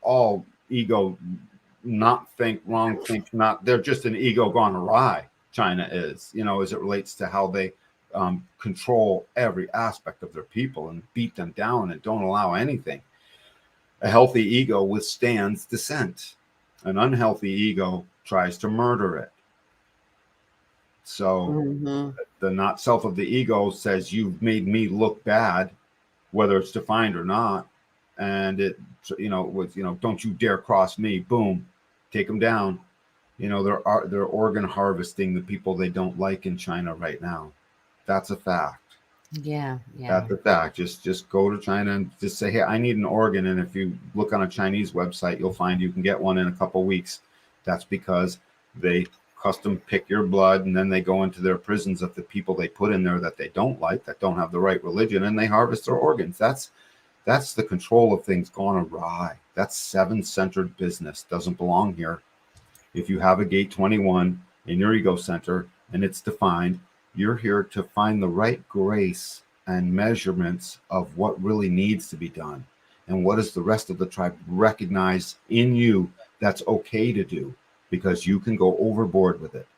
all ego, not think, wrong think, not. They're just an ego gone awry. China is, you know, as it relates to how they control every aspect of their people and beat them down and don't allow anything. A healthy ego withstands dissent. An unhealthy ego tries to murder it. So the not self of the ego says, you've made me look bad, whether it's defined or not. And it, don't you dare cross me. Boom, take them down. You know, they're organ harvesting the people they don't like in China right now. That's a fact. Yeah. That's a fact. Just go to China and just say, hey, I need an organ. And if you look on a Chinese website, you'll find you can get one in a couple of weeks. That's because they custom pick your blood, and then they go into their prisons of the people they put in there that they don't like, that don't have the right religion, and they harvest their organs. That's the control of things gone awry. That's seven-centered business. Doesn't belong here. If you have a gate 21 in your ego center and it's defined, you're here to find the right grace and measurements of what really needs to be done, and what does the rest of the tribe recognize in you that's okay to do, because you can go overboard with it.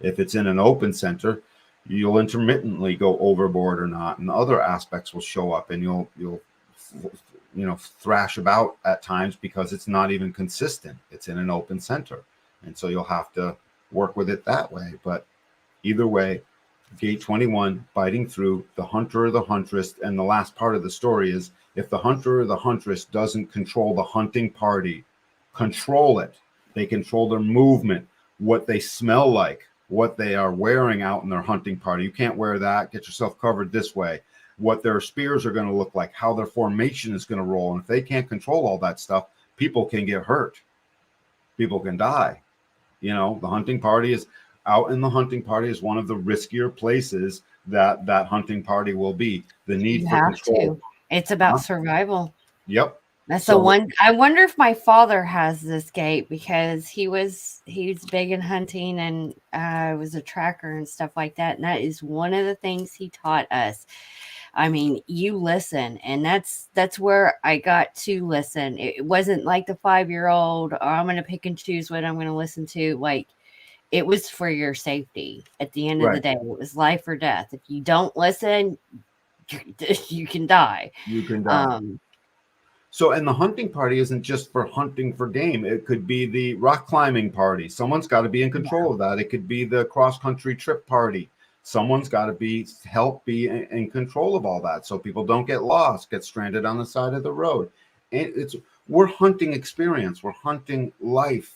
If it's in an open center, you'll intermittently go overboard or not, and other aspects will show up, and you'll thrash about at times because it's not even consistent. It's in an open center, and so you'll have to work with it that way. But either way, gate 21, biting through the hunter or the huntress, and the last part of the story is, if the hunter or the huntress doesn't control the hunting party, control it. They control their movement, what they smell like, what they are wearing out in their hunting party. You can't wear that. Get yourself covered this way. What their spears are going to look like, how their formation is going to roll. And if they can't control all that stuff, people can get hurt. People can die. You know, the hunting party is out in the hunting party is one of the riskier places that hunting party will be. The need for control. It's about survival. Yep. That's the one. I wonder if my father has this gate, because he's big in hunting and was a tracker and stuff like that. And that is one of the things he taught us. I mean, you listen, and that's where I got to listen. It wasn't like the 5-year-old, or I'm going to pick and choose what I'm going to listen to. Like, it was for your safety. At the end of the day, it was life or death. If you don't listen, you can die. You can die. So, and the hunting party isn't just for hunting for game. It could be the rock climbing party. Someone's got to be in control of that. It could be the cross-country trip party. Someone's got to help be in control of all that, so people don't get lost, get stranded on the side of the road. And we're hunting experience. We're hunting life,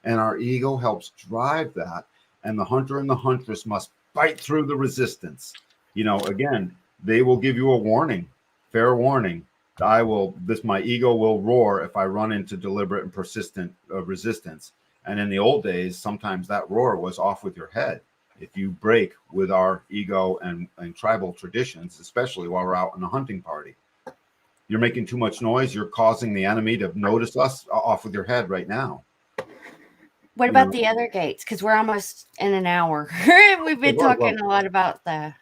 and our ego helps drive that. And the hunter and the huntress must fight through the resistance. You know, again, they will give you a warning, fair warning. My ego will roar if I run into deliberate and persistent resistance. And in the old days, sometimes that roar was off with your head. If you break with our ego and tribal traditions, especially while we're out in a hunting party, you're making too much noise. You're causing the enemy to notice us. Off with your head right now. What about the other gates? Because we're almost in an hour. We've been talking a lot about that.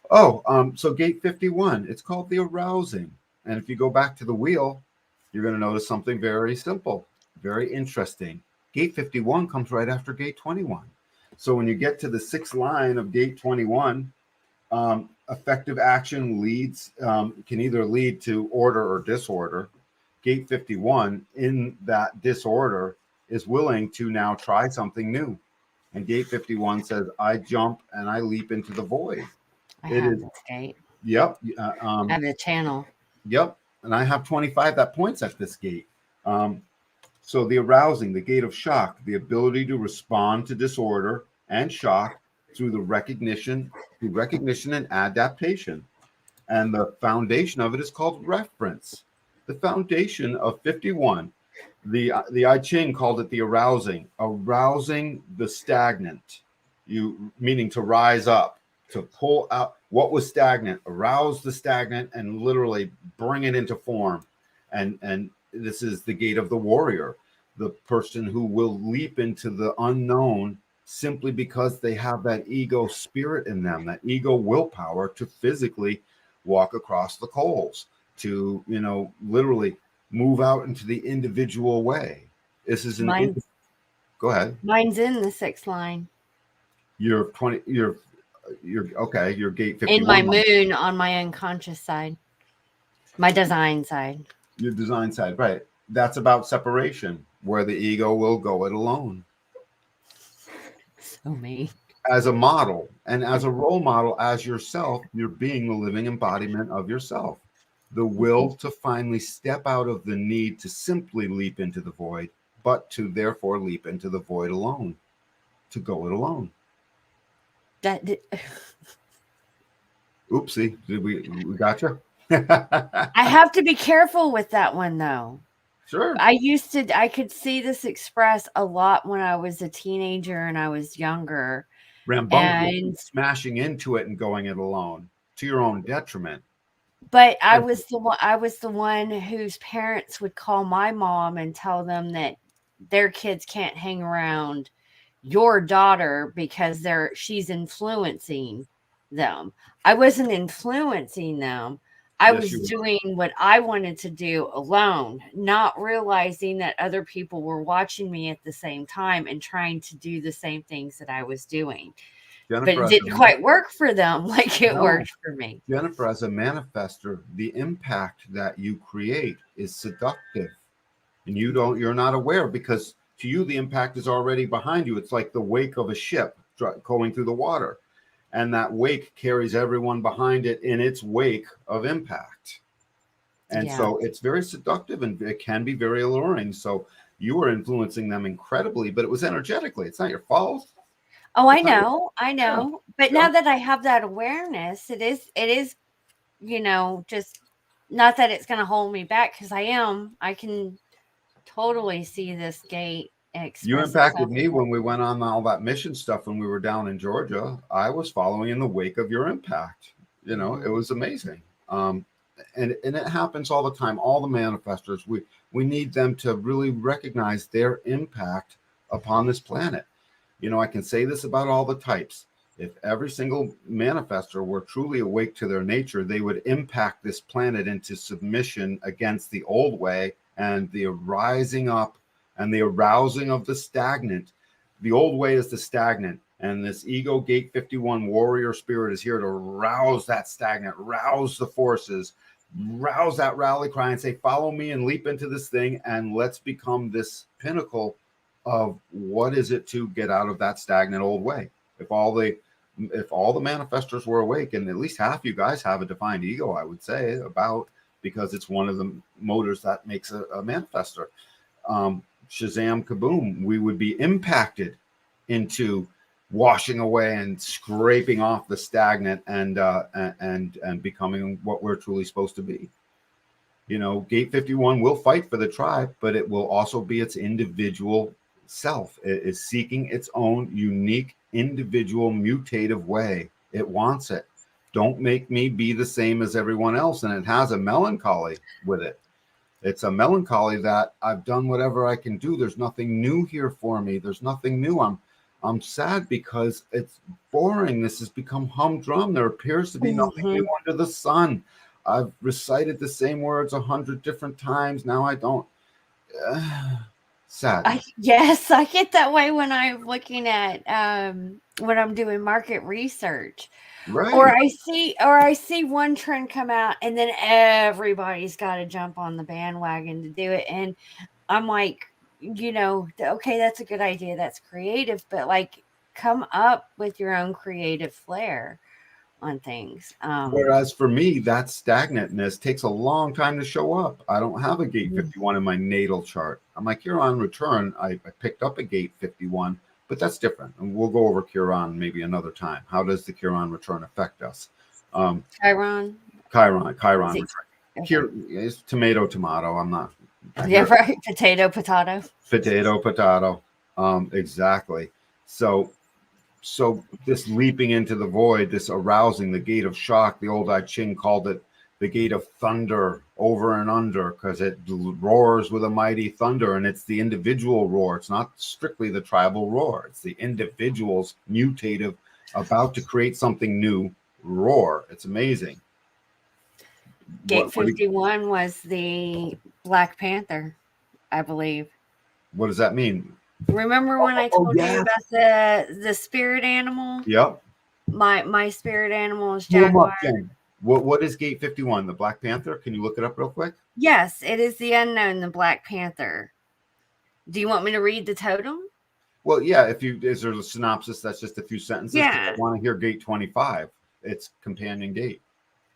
So gate 51, it's called the arousing. And if you go back to the wheel, you're going to notice something very simple, very interesting. Gate 51 comes right after gate 21. So when you get to the sixth line of gate 21, effective action leads can either lead to order or disorder. Gate 51, in that disorder, is willing to now try something new. And gate 51 says, I jump and I leap into the void. I have this gate. Yep. I have the channel. Yep. And I have 25 that points at this gate. So the arousing, the gate of shock, the ability to respond to disorder and shock through the recognition and adaptation. And the foundation of it is called reference. The foundation of 51, the I Ching called it the arousing the stagnant, meaning to rise up, to pull out what was stagnant, arouse the stagnant, and literally bring it into form. And this is the gate of the warrior, the person who will leap into the unknown simply because they have that ego spirit in them, that ego willpower to physically walk across the coals, to, literally move out into the individual way. This is go ahead. Mine's in the sixth line. You're okay. You're gate 51. In my moon on my unconscious side, my design side. Your design side, right? That's about separation, where the ego will go it alone. So me. As a model and as a role model, as yourself, you're being the living embodiment of yourself. The will to finally step out of the need to simply leap into the void, but to therefore leap into the void alone, to go it alone. Oopsie, we gotcha. I have to be careful with that one though. Sure. I could see this expressed a lot when I was a teenager and I was younger. And smashing into it and going it alone to your own detriment. But I was the one whose parents would call my mom and tell them that their kids can't hang around your daughter because she's influencing them. I wasn't influencing them. I was doing what I wanted to do alone, not realizing that other people were watching me at the same time and trying to do the same things that I was doing. Jennifer, but it didn't quite work for them like it worked for me. Jennifer, as a manifester, the impact that you create is seductive. And you're not aware, because to you, the impact is already behind you. It's like the wake of a ship going through the water. And that wake carries everyone behind it in its wake of impact. And so it's very seductive and it can be very alluring. So you were influencing them incredibly, but it was energetically. It's not your fault. Oh, I know. Yeah. But now that I have that awareness, it is, just not that it's going to hold me back, because I can totally see this gate. You impacted me when we went on all that mission stuff when we were down in Georgia. I was following in the wake of your impact. It was amazing. And it happens all the time. All the manifestors, we need them to really recognize their impact upon this planet. I can say this about all the types. If every single manifestor were truly awake to their nature, they would impact this planet into submission against the old way and the rising up and the arousing of the stagnant. The old way is the stagnant, and this ego gate 51 warrior spirit is here to rouse that stagnant, rouse the forces, rouse that rally cry and say, follow me and leap into this thing, and let's become this pinnacle of what is it to get out of that stagnant old way. If all the manifestors were awake, and at least half you guys have a defined ego, I would say, because it's one of the motors that makes a manifestor. Shazam kaboom, we would be impacted into washing away and scraping off the stagnant and becoming what we're truly supposed to be. Gate 51 will fight for the tribe, but it will also be its individual self. It is seeking its own unique, individual, mutative way. It wants it. Don't make me be the same as everyone else. And it has a melancholy with it. It's a melancholy that I've done whatever I can do. There's nothing new here for me. There's nothing new. I'm sad because it's boring. This has become humdrum. There appears to be nothing new under the sun. I've recited the same words 100 different times. Now I don't. Sad. Yes, I get that way when I'm looking at when I'm doing market research. Right. Or I see one trend come out and then everybody's got to jump on the bandwagon to do it. And I'm like, okay, that's a good idea. That's creative, but like come up with your own creative flair on things. Whereas for me, that stagnantness takes a long time to show up. I don't have a gate 51 in my natal chart. On my Chiron return, I picked up a gate 51. But that's different. And we'll go over Chiron maybe another time. How does the Chiron return affect us? Chiron. Return. It's tomato. I'm not. Yeah, right. Potato. Potato. Exactly. So this leaping into the void, this arousing, the gate of shock, the old I Ching called it the gate of thunder, over and under, because it roars with a mighty thunder, and it's the individual roar. It's not strictly the tribal roar. It's the individual's mutative, about to create something new roar. It's amazing. Gate 51 was the Black Panther, I believe. What does that mean? Remember when I told you about the spirit animal? Yep. My spirit animal is Jaguar. What is Gate 51? The Black Panther? Can you look it up real quick? Yes, it is the unknown, the Black Panther. Do you want me to read the totem? Well, yeah. Is there a synopsis? That's just a few sentences. Yeah. I want to hear Gate 25. It's companion gate.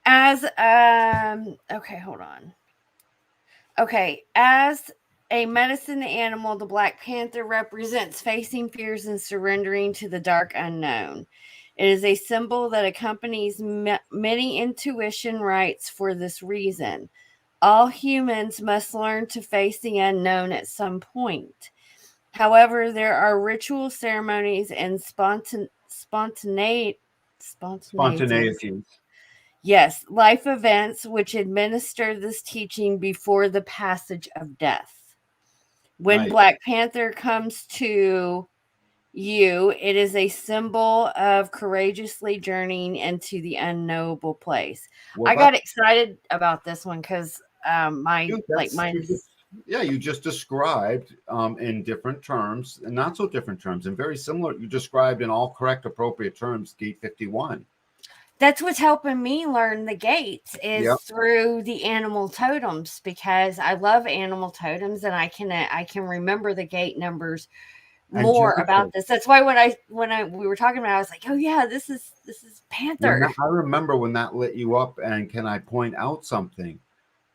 As okay, hold on. Okay, as a medicine animal, the Black Panther represents facing fears and surrendering to the dark unknown. It is a symbol that accompanies many intuition rites for this reason. All humans must learn to face the unknown at some point. However, there are ritual ceremonies and spontaneity. Yes, life events which administer this teaching before the passage of death. When Black Panther comes to you, it is a symbol of courageously journeying into the unknowable place. I got excited about this one because mine is. Yeah, you just described in different terms and not so different terms and very similar. You described in all correct, appropriate terms, Gate 51. That's what's helping me learn the gates is through the animal totems, because I love animal totems and I can remember the gate numbers more about this. That's why when we were talking about it, I was like, oh yeah, this is Panther. I remember when that lit you up. And can I point out something?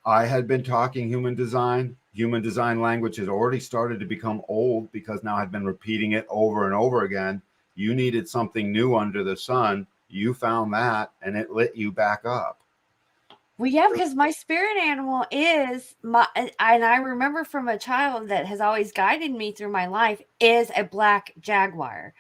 I had been talking human design. Human design language had already started to become old because now I'd been repeating it over and over again. You needed something new under the sun. You found that and it lit you back up. Well, yeah, because my spirit animal is and I remember from a child that has always guided me through my life is a black jaguar.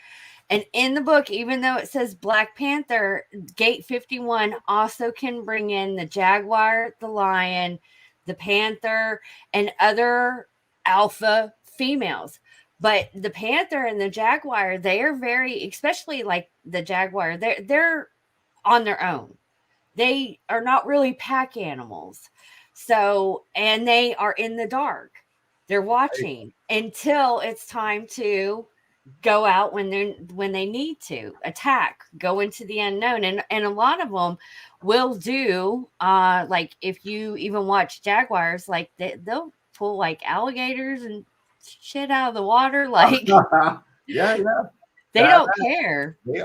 And in the book, even though it says Black Panther, Gate 51 also can bring in the jaguar, the lion, the panther, and other alpha females. But the panther and the jaguar, they are very, especially like the jaguar, they're on their own. They are not really pack animals. So, and they are in the dark. They're watching until it's time to go out when they need to attack, go into the unknown. And a lot of them will do, like if you even watch jaguars, like they'll pull like alligators and shit out of the water. Like, yeah. They don't care. They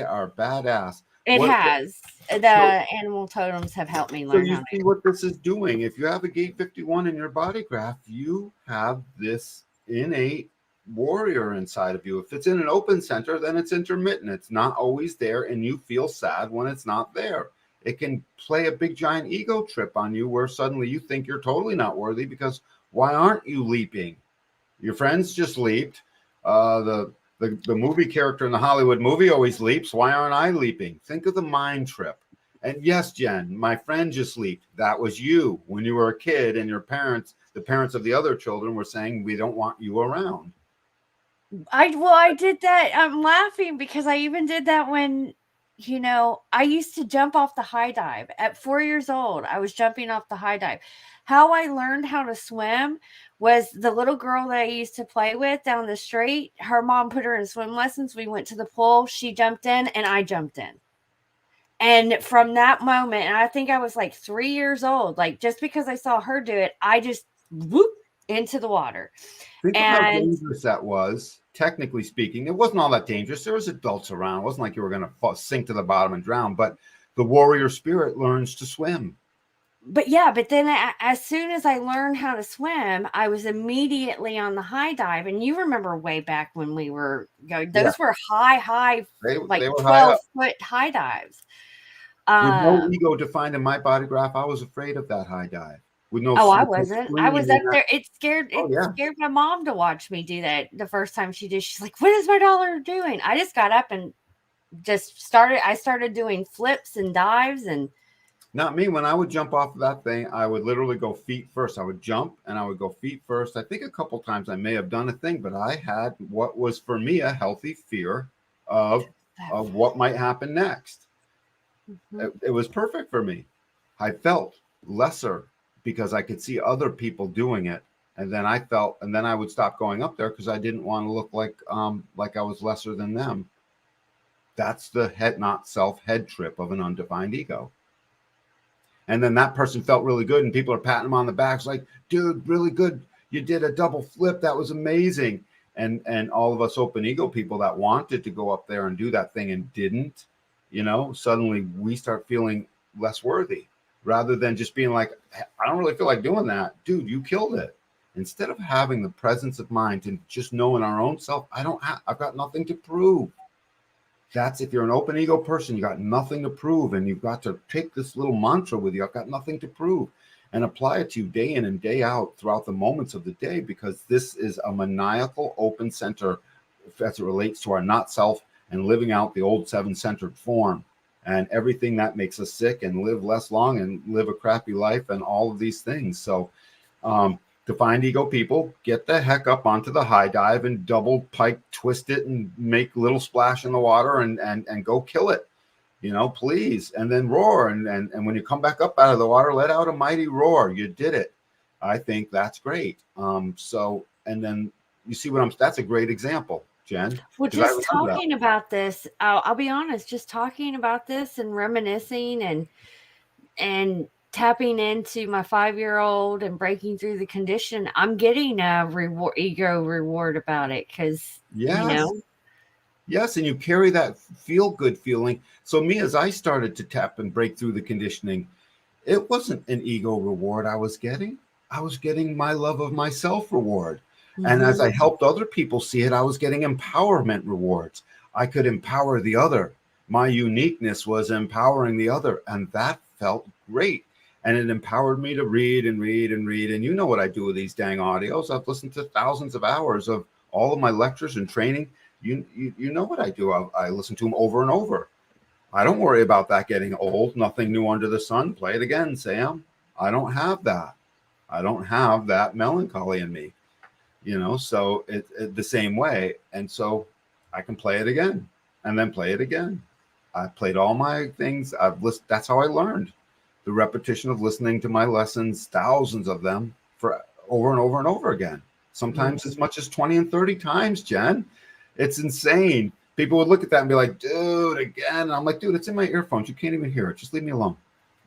are badass. The animal totems have helped me learn. So you see what this is doing. If you have a Gate 51 in your body graph, you have this innate warrior inside of you. If it's in an open center, then it's intermittent. It's not always there, and you feel sad when it's not there. It can play a big giant ego trip on you where suddenly you think you're totally not worthy because why aren't you leaping? Your friends just leaped. The movie character in the Hollywood movie always leaps. Why aren't I leaping? Think of the mind trip. And yes, Jen, my friend just leaped. That was you when you were a kid, and your parents, the parents of the other children, were saying, we don't want you around. I did that. I'm laughing because I even did that when, I used to jump off the high dive at 4 years old. I was jumping off the high dive. How I learned how to swim was the little girl that I used to play with down the street. Her mom put her in swim lessons. We went to the pool. She jumped in and I jumped in. And from that moment, and I think I was like 3 years old, like just because I saw her do it, I just whoop into the water. Think of how dangerous that was. Technically speaking, it wasn't all that dangerous. There was adults around. It wasn't like you were going to sink to the bottom and drown, but the warrior spirit learns to swim. But then as soon as I learned how to swim, I was immediately on the high dive. And you remember way back when we were going, those were high, they like were 12-foot high dives. With no ego defined in my body graph, I was afraid of that high dive. With no, I wasn't. I was up there. It scared my mom to watch me do that the first time she did. She's like, "What is my daughter doing?" I just got up and just started. I started doing flips and dives, and not me. When I would jump off of that thing, I would literally go feet first. I would jump and I would go feet first. I think a couple times I may have done a thing, but I had what was for me a healthy fear of what might happen next. Mm-hmm. It was perfect for me. I felt lesser because I could see other people doing it. And then I would stop going up there because I didn't want to look like I was lesser than them. That's the head trip of an undefined ego. And then that person felt really good and people are patting them on the back. It's like, dude, really good. You did a double flip. That was amazing. And all of us open ego people that wanted to go up there and do that thing and didn't, suddenly we start feeling less worthy. Rather than just being like, I don't really feel like doing that. Dude, you killed it. Instead of having the presence of mind and just knowing our own self, I've got nothing to prove. That's if you're an open ego person, you got nothing to prove. And you've got to take this little mantra with you. I've got nothing to prove, and apply it to you day in and day out throughout the moments of the day, because this is a maniacal open center as it relates to our not self and living out the old 7-centered form. And everything that makes us sick and live less long and live a crappy life and all of these things. So defined ego people, get the heck up onto the high dive and double pike twist it and make little splash in the water and go kill it, please. And then roar. And when you come back up out of the water, let out a mighty roar. You did it. I think that's great. And then you see that's a great example. Jen? Well, just talking about this, I'll be honest, just talking about this and reminiscing and tapping into my 5-year-old and breaking through the condition, I'm getting a ego reward about it because, Yes, and you carry that feel-good feeling. So me, as I started to tap and break through the conditioning, it wasn't an ego reward I was getting. I was getting my love of myself reward. Mm-hmm. And as I helped other people see it, I was getting empowerment rewards. I could empower the other. My uniqueness was empowering the other. And that felt great. And it empowered me to read and read and read. And you know what I do with these dang audios. I've listened to thousands of hours of all of my lectures and training. You know what I do. I listen to them over and over. I don't worry about that getting old. Nothing new under the sun. Play it again, Sam. I don't have that. I don't have that melancholy in me. So it the same way. And so I can play it again and then play it again. I played all my things. That's how I learned. The repetition of listening to my lessons, thousands of them, for over and over and over again. Sometimes as much as 20 and 30 times, Jen. It's insane. People would look at that and be like, dude, again. And I'm like, dude, it's in my earphones. You can't even hear it. Just leave me alone.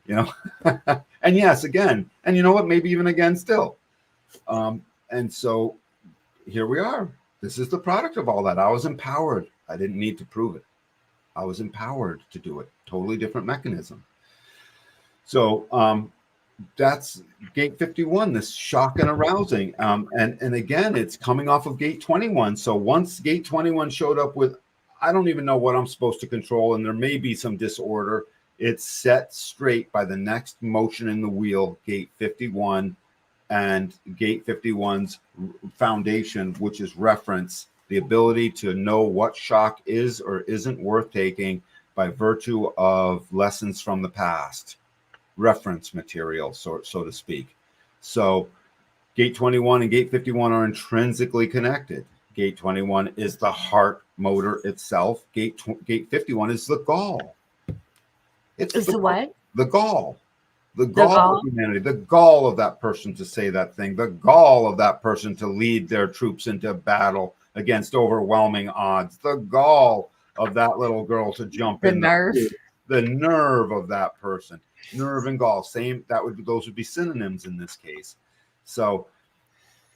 And yes, again. And you know what? Maybe even again still. And so here we are. This is the product of all that. I was empowered. I didn't need to prove it. I was empowered to do it. Totally different mechanism. So that's gate 51, this shock and arousing. And again, it's coming off of gate 21. So once gate 21 showed up with, I don't even know what I'm supposed to control, and there may be some disorder, it's set straight by the next motion in the wheel, gate 51. and gate 51's foundation, which is reference, the ability to know what shock is or isn't worth taking by virtue of lessons from the past, reference material, so to speak. So gate 21 and gate 51 are intrinsically connected. Gate 21 is the heart motor itself. Gate 51 is the gall. It's the what? The gall. The The gall gall? of humanity, the gall of that person to say that thing, the gall of that person to lead their troops into battle against overwhelming odds, the gall of that little girl to jump The in nerve. the nerve of that person. Nerve and gall, same. Those would be synonyms in this case. So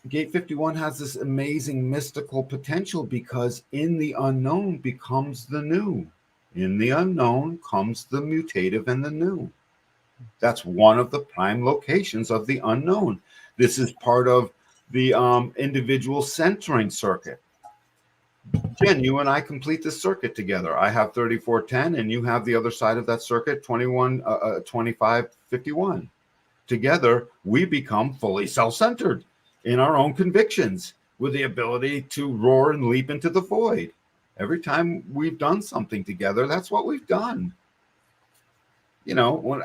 gate 51 has this amazing mystical potential because in the unknown becomes the new. In the unknown comes the mutative and the new. That's one of the prime locations of the unknown. This is part of the individual centering circuit. Jen, you and I complete this circuit together. I have 3410 and you have the other side of that circuit, 2551. Together, we become fully self-centered in our own convictions with the ability to roar and leap into the void. Every time we've done something together, that's what we've done. You know, when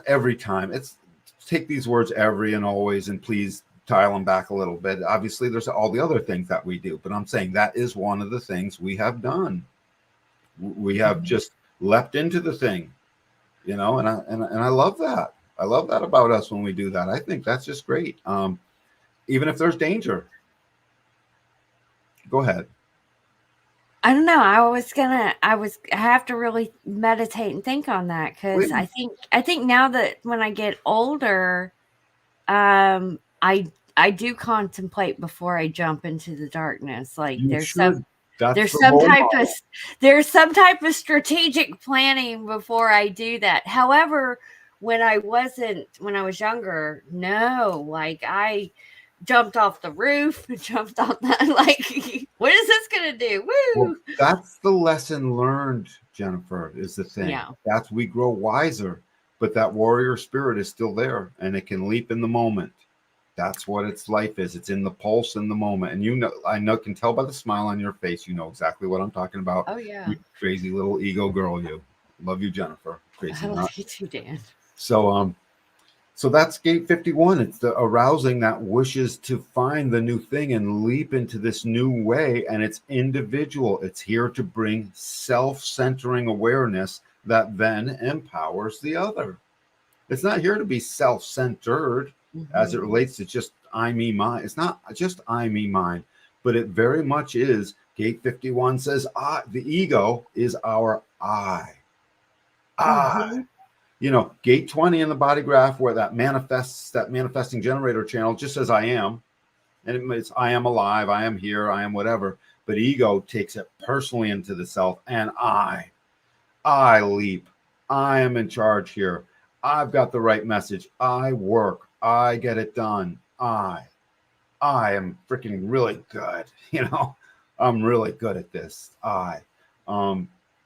every time, it's take these words every and always and please dial them back a little bit. Obviously, there's all the other things that we do, but I'm saying that is one of the things we have done. We have just leapt into the thing, you know, and I love that. I love that about us when we do that. I think that's just great. Even if there's danger. Go ahead. I don't know. I have to really meditate and think on that because I think now that when I get older, I do contemplate before I jump into the darkness. Like there's some type of strategic planning before I do that. However, when I was younger, no, like I jumped off the roof, jumped on that, like, what is this gonna do? Woo! Well, that's the lesson learned, Jennifer, is the thing. Yeah. That's we grow wiser, but that warrior spirit is still there and it can leap in the moment. That's what its life is. It's in the pulse in the moment. And you know, I can tell by the smile on your face, you know exactly what I'm talking about. Oh yeah. You crazy little ego girl, you. Love you, Jennifer. Crazy. I love you too, Dan. So that's gate 51. It's the arousing that wishes to find the new thing and leap into this new way. And it's individual. It's here to bring self-centering awareness that then empowers the other. It's not here to be self-centered as it relates to just I, me, mine. It's not just I, me, mine, but it very much is. Gate 51 says the ego is our I. You know, gate 20 in the body graph where that manifesting generator channel just says I am. And it's I am alive, I am here, I am whatever. But ego takes it personally into the self. And I leap. I am in charge here. I've got the right message. I work. I get it done. I am freaking really good. You know, I'm really good at this.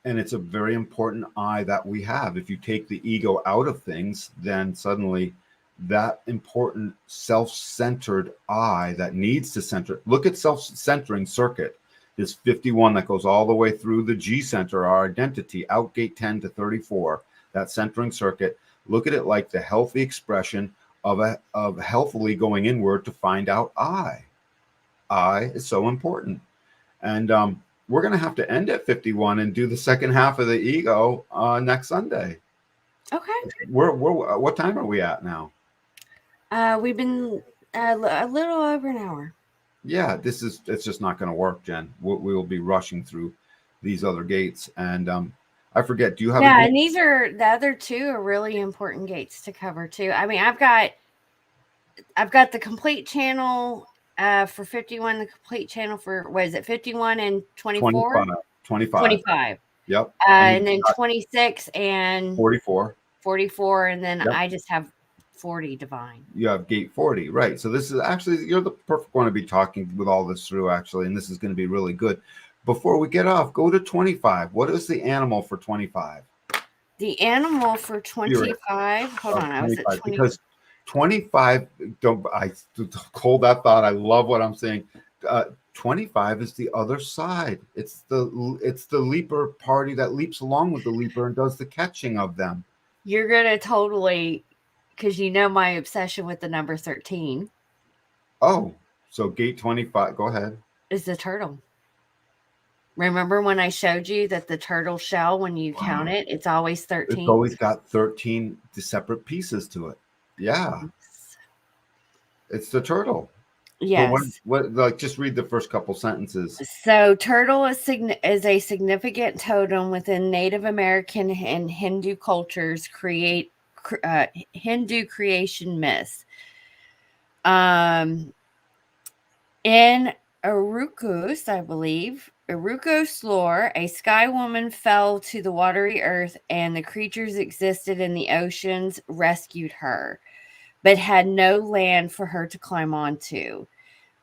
And it's a very important I that we have. If you take the ego out of things, then suddenly that important self-centered I that needs to center. Look at self-centering circuit. This 51 that goes all the way through the G center, our identity, out gate 10 to 34, that centering circuit. Look at it like the healthy expression of healthily going inward to find out I. I is so important. And we're going to have to end at 51 and do the second half of the ego next Sunday. Okay. What time are we at now? We've been a little over an hour. Yeah, it's just not going to work, Jen. We will be rushing through these other gates. And I forget, do you have Yeah, and these are the other two are really important gates to cover too. I mean, I've got the complete channel for 51, the complete channel for, what is it, 51 and 24? 25. Yep. And then 26 and 44. And then yep. I just have 40 divine. You have gate 40, right? So this is actually, you're the perfect one to be talking with all this through, actually, and this is going to be really good. Before we get off, go to 25. What is the animal for 25? The animal for 25, hold on, I was at 20. Because 25, don't I hold that thought. I love what I'm saying. 25 is the other side. It's the leaper party that leaps along with the leaper and does the catching of them. You're gonna totally, because you know my obsession with the number 13 Oh, so gate 25. Go ahead. is the turtle. Remember when I showed you that the turtle shell, when you count it, it's always 13? It's always got 13 separate pieces to it. Yeah. It's the turtle. Yes. But like, just read the first couple sentences. So turtle is a significant totem within Native American and Hindu cultures, Hindu creation myths. In Urukus, I believe, Urukus lore, a sky woman fell to the watery earth and the creatures existed in the oceans rescued her, but had no land for her to climb onto.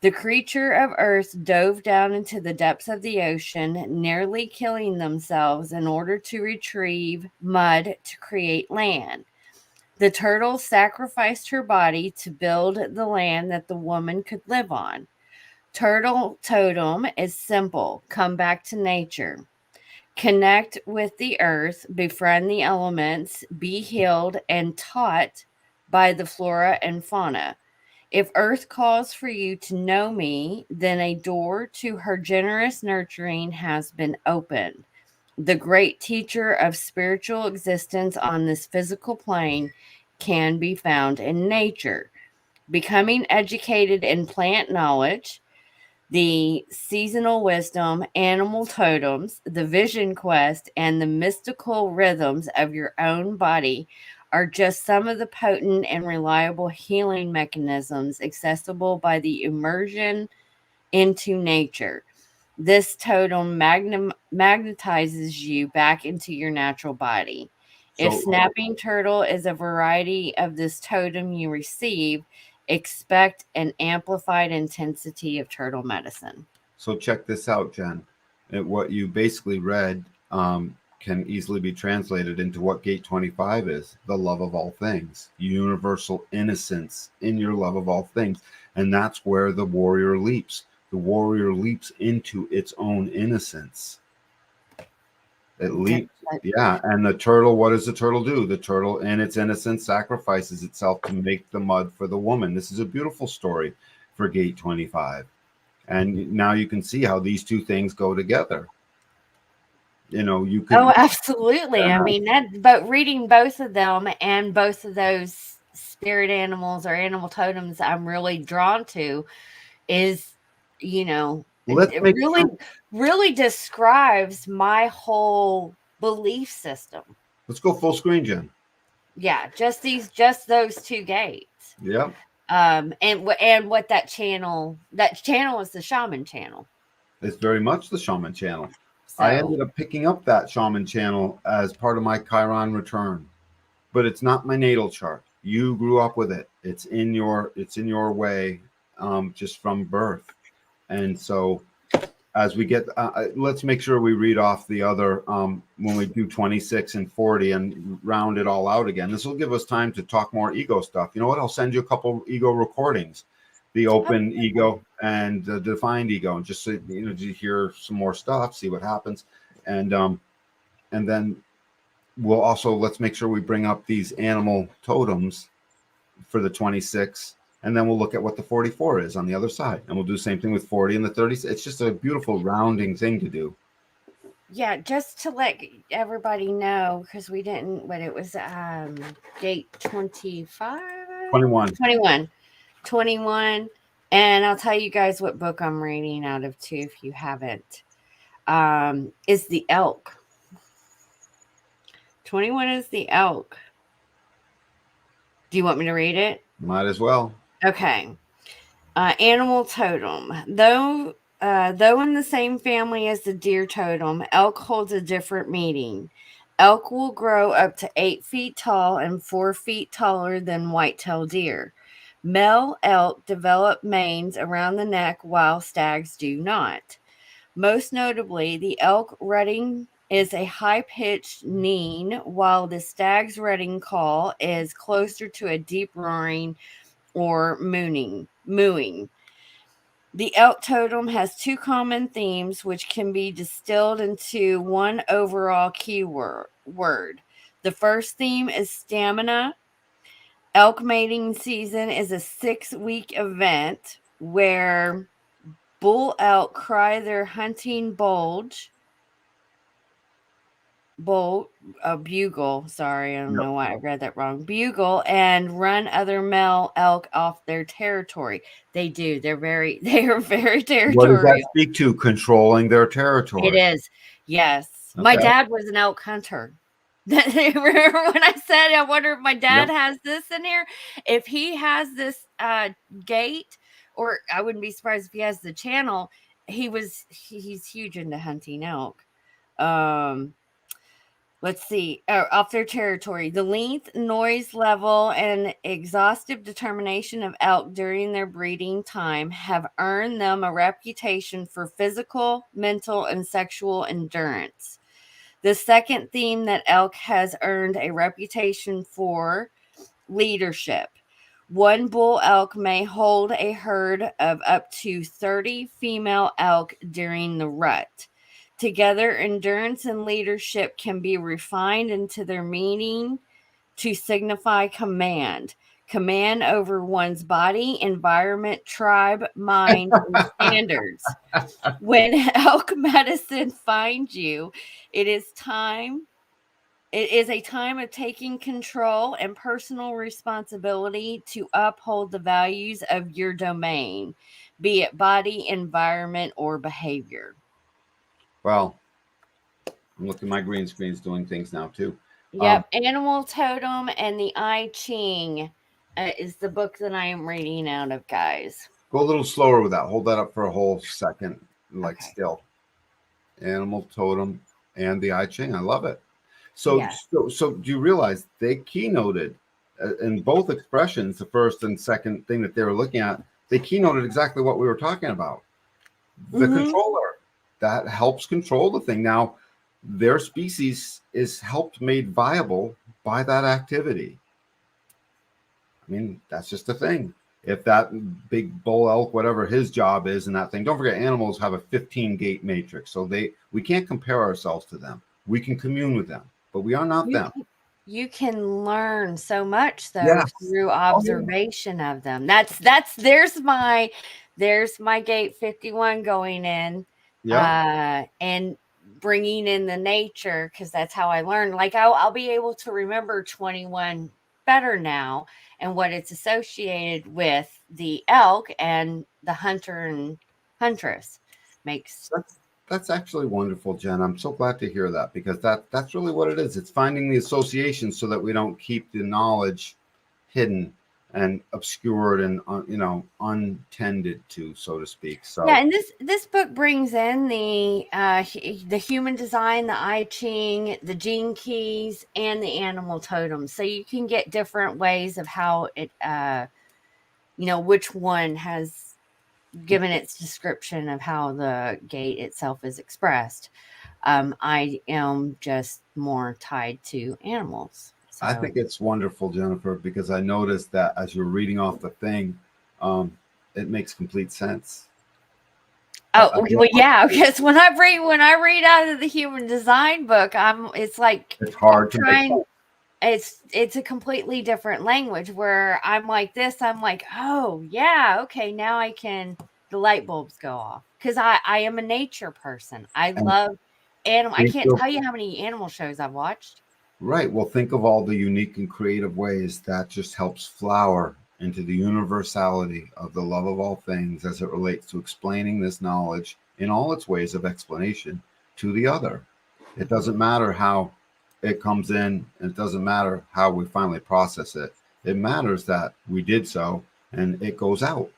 The creature of earth dove down into the depths of the ocean, nearly killing themselves in order to retrieve mud to create land. The turtle sacrificed her body to build the land that the woman could live on. Turtle totem is simple. Come back to nature. Connect with the earth, befriend the elements, be healed and taught by the flora and fauna. If earth calls for you to know me, then a door to her generous nurturing has been opened. The great teacher of spiritual existence on this physical plane can be found in nature. Becoming educated in plant knowledge, the seasonal wisdom, animal totems, the vision quest, and the mystical rhythms of your own body are just some of the potent and reliable healing mechanisms accessible by the immersion into nature. This totem magnetizes you back into your natural body. If So, snapping turtle is a variety of this totem you receive, expect an amplified intensity of turtle medicine. so check this out, Jen. What you basically read can easily be translated into what gate 25 is: the love of all things, universal innocence in your love of all things. And that's where the warrior leaps. The warrior leaps into its own innocence. It leaps. Yeah. And the turtle, what does the turtle do? The turtle, in its innocence, sacrifices itself to make the mud for the woman. This is a beautiful story for gate 25. And now you can see how these two things go together. You could. Oh, absolutely. I mean, but reading both of them and both of those spirit animals or animal totems I'm really drawn to is, Let's it make really describes my whole belief system. Let's go full screen, Jen. Yeah, just those two gates. Yeah. And what that channel is the shaman channel. It's very much the shaman channel. So, I ended up picking up that shaman channel as part of my Chiron return, but it's not my natal chart. You grew up with it. It's in your way, just from birth. And so as we get, let's make sure we read off the other, when we do 26 and 40 and round it all out again. This will give us time to talk more ego stuff. You know what? I'll send you a couple ego recordings, the open ego and the defined ego, and just so to hear some more stuff, see what happens. And then we'll also, let's make sure we bring up these animal totems for the 26. And then we'll look at what the 44 is on the other side. And we'll do the same thing with 40 and the 30. It's just a beautiful rounding thing to do. Yeah, just to let everybody know, because we didn't, but it was gate 25? 21. And I'll tell you guys what book I'm reading out of too, if you haven't. Is the elk. 21 is the elk. Do you want me to read it? Might as well. Okay. Animal totem. Though in the same family as the deer totem, elk holds a different meaning. Elk will grow up to 8 feet tall and 4 feet taller than white-tailed deer. Male elk develop manes around the neck while stags do not. Most notably, the elk rutting is a high-pitched neighing, while the stag's rutting call is closer to a deep roaring or mooing. The elk totem has two common themes which can be distilled into one overall keyword. The first theme is stamina. Elk mating season is a 6-week event where bull elk cry their hunting bugle. Sorry, I don't know why I read that wrong. Bugle and run other male elk off their territory. They do. They are very What territorial. does that speak to? Controlling their territory. It is. Yes. Okay. My dad was an elk hunter. Remember when I said, I wonder if my dad has this in here? If he has this gate, or I wouldn't be surprised if he has the channel. He's huge into hunting elk. Let's see. Off their territory. The length, noise level, and exhaustive determination of elk during their breeding time have earned them a reputation for physical, mental, and sexual endurance. The second theme that elk has earned a reputation for: leadership. One bull elk may hold a herd of up to 30 female elk during the rut. Together, endurance and leadership can be refined into their meaning to signify command. Command over one's body, environment, tribe, mind, and standards. When elk medicine finds you, it is a time of taking control and personal responsibility to uphold the values of your domain, be it body, environment, or behavior. Well, I'm looking at my green screen's doing things now too. Yep. Animal Totem and the I Ching is the book that I am reading out of, guys. Go a little slower with that. Hold that up for a whole second, like Okay. still. Animal Totem and the I Ching. I love it. So do you realize they keynoted in both expressions, the first and second thing that they were looking at, they keynoted exactly what we were talking about. The controller that helps control the thing. Now, their species is helped made viable by that activity. I mean, that's just the thing. If that big bull elk, whatever his job is in that thing, don't forget animals have a 15-gate matrix. So we can't compare ourselves to them. We can commune with them, but we are not them. You can learn so much though through observation of them. There's my gate 51 going in, and bringing in the nature, because that's how I learn. Like I'll be able to remember 21 better now, and what it's associated with the elk and the hunter and huntress makes. That's actually wonderful, Jen. I'm so glad to hear that, because that's really what it is. It's finding the associations so that we don't keep the knowledge hidden and obscured and untended to, so to speak. So yeah, and this book brings in the human design, the I Ching, the gene keys, and the animal totem. So you can get different ways of how it, which one has given its description of how the gate itself is expressed. I am just more tied to animals. So. I think it's wonderful, Jennifer, because I noticed that as you're reading off the thing, it makes complete sense. Oh, well, yeah, because when I read out of the human design book, it's hard to make sense. It's a completely different language where I'm like this. I'm like, oh yeah, okay, now the light bulbs go off, because I am a nature person. I love animal. I can't tell you how many animal shows I've watched. Right. Well, think of all the unique and creative ways that just helps flower into the universality of the love of all things as it relates to explaining this knowledge in all its ways of explanation to the other. It doesn't matter how it comes in, and it doesn't matter how we finally process it. It matters that we did so and it goes out.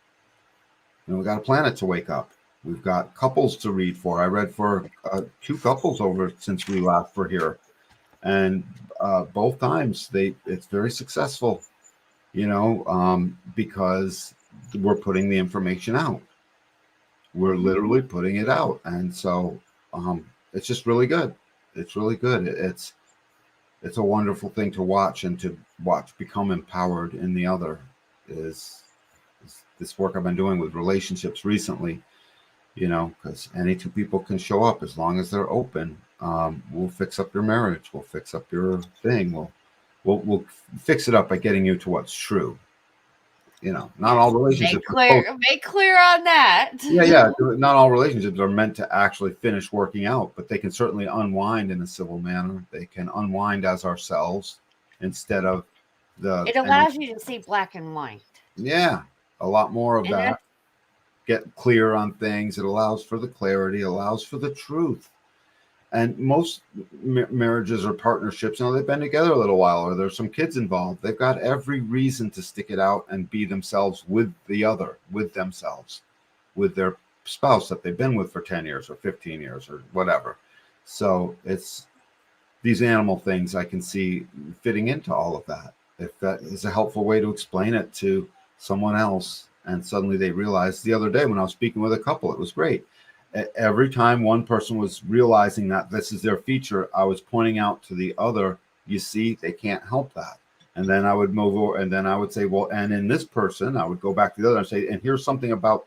We got a planet to wake up. We've got couples to read for. I read for 2 couples over since we last were here. And both times it's very successful, because we're putting the information out. We're literally putting it out. And so it's just really good. It's really good. It's a wonderful thing to watch, and to watch become empowered in the other is this work I've been doing with relationships recently. Because any two people can show up as long as they're open. We'll fix up your marriage. We'll fix up your thing. We'll fix it up by getting you to what's true. Not all relationships. Make clear on that. Yeah. Not all relationships are meant to actually finish working out, but they can certainly unwind in a civil manner. They can unwind as ourselves instead of It allows you to see black and white. Yeah, a lot more of that. Get clear on things. It allows for the clarity, allows for the truth. And most marriages or partnerships, they've been together a little while, or there's some kids involved. They've got every reason to stick it out and be themselves with the other, with themselves, with their spouse that they've been with for 10 years or 15 years or whatever. So it's these animal things I can see fitting into all of that. If that is a helpful way to explain it to someone else, and suddenly they realized the other day when I was speaking with a couple, it was great. Every time one person was realizing that this is their feature, I was pointing out to the other, you see, they can't help that. And then I would move over, and then I would say, well, and in this person, I would go back to the other and say, and here's something about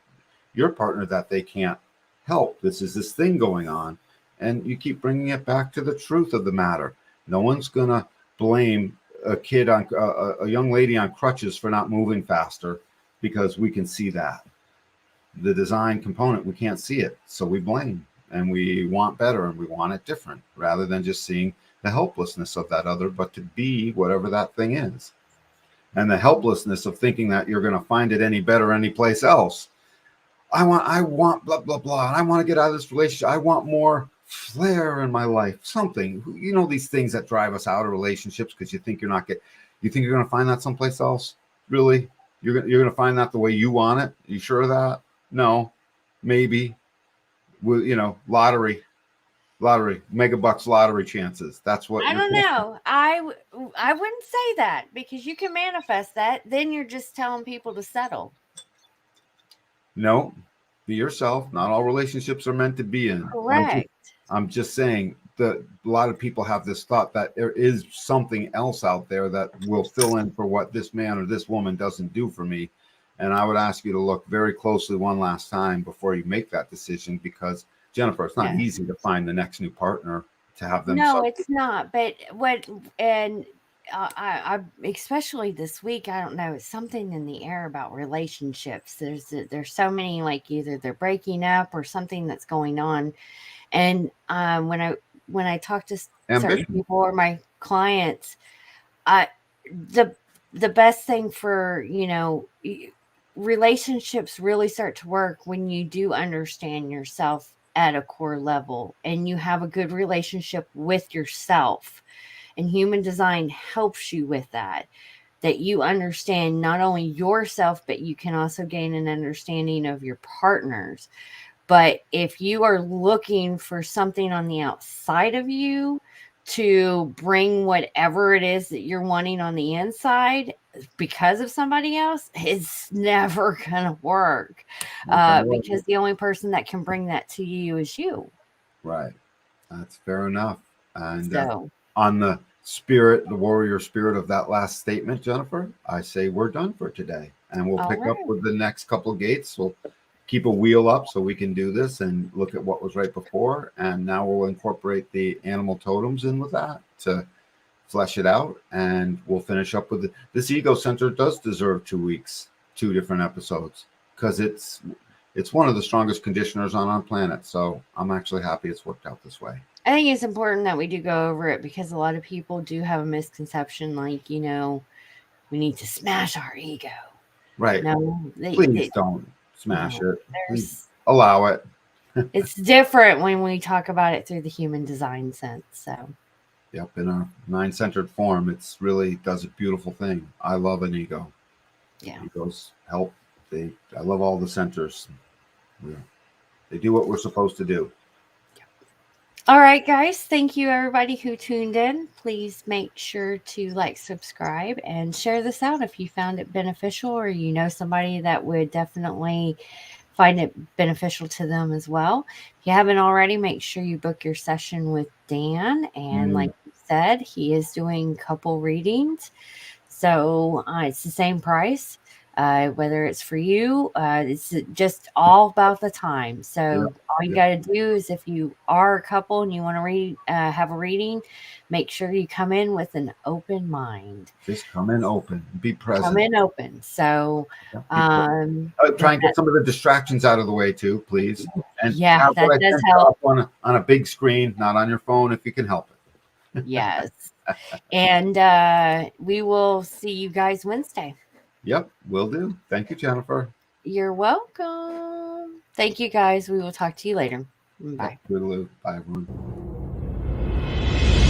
your partner that they can't help. This is this thing going on. And you keep bringing it back to the truth of the matter. No one's going to blame a young lady on crutches for not moving faster, because we can see that. The design component, we can't see it. So we blame, and we want better, and we want it different, rather than just seeing the helplessness of that other, but to be whatever that thing is. And the helplessness of thinking that you're going to find it any better anyplace else. I want blah, blah, blah. And I want to get out of this relationship. I want more flair in my life. Something, these things that drive us out of relationships because you think you're going to find that someplace else. Really? You're going to find that the way you want it? Are you sure of that? No, maybe. Lottery, megabucks lottery chances. That's what I don't know. I wouldn't say that, because you can manifest that. Then you're just telling people to settle. No, be yourself. Not all relationships are meant to be in. Correct. I'm just saying that a lot of people have this thought that there is something else out there that will fill in for what this man or this woman doesn't do for me. And I would ask you to look very closely one last time before you make that decision, because Jennifer, it's not easy to find the next new partner to have them. No, it's not. But I especially this week, I don't know, it's something in the air about relationships. There's so many, like either they're breaking up or something that's going on. And when I talk to certain people or my clients, the best thing for, relationships really start to work when you do understand yourself at a core level, and you have a good relationship with yourself. And human design helps you with that you understand not only yourself, but you can also gain an understanding of your partners. But if you are looking for something on the outside of you to bring whatever it is that you're wanting on the inside because of somebody else, it's never going to work. Because the only person that can bring that to you is you. Right. That's fair enough. And on the warrior spirit of that last statement, Jennifer, I say we're done for today. And we'll pick up with the next couple of gates. We'll keep a wheel up so we can do this and look at what was right before. And now we'll incorporate the animal totems in with that to flesh it out. And we'll finish up with this ego center does deserve 2 weeks, 2 different episodes, because it's one of the strongest conditioners on our planet. So I'm actually happy it's worked out this way. I think it's important that we do go over it, because a lot of people do have a misconception, like, we need to smash our ego. Right. No, please don't smash it. Please allow it. It's different when we talk about it through the human design sense. So. Yep, in a 9-centered form, it's really does a beautiful thing. I love an ego. Yeah. Egos help. I love all the centers. Yeah. They do what we're supposed to do. All right, guys. Thank you, everybody who tuned in. Please make sure to like, subscribe, and share this out if you found it beneficial, or somebody that would definitely find it beneficial to them as well. If you haven't already, make sure you book your session with Dan. And like you said, he is doing couple readings. So it's the same price, whether it's for you. It's just all about the time. So all you got to do is, if you are a couple and you want to have a reading, make sure you come in with an open mind. Just come in open. Be present. Come in open. So try and get some of the distractions out of the way too, please. And that does help. On a big screen, not on your phone, if you can help it. Yes. And we will see you guys Wednesday. Yep, will do. Thank you, Jennifer. You're welcome. Thank you, guys. We will talk to you later. Bye. Bye, everyone.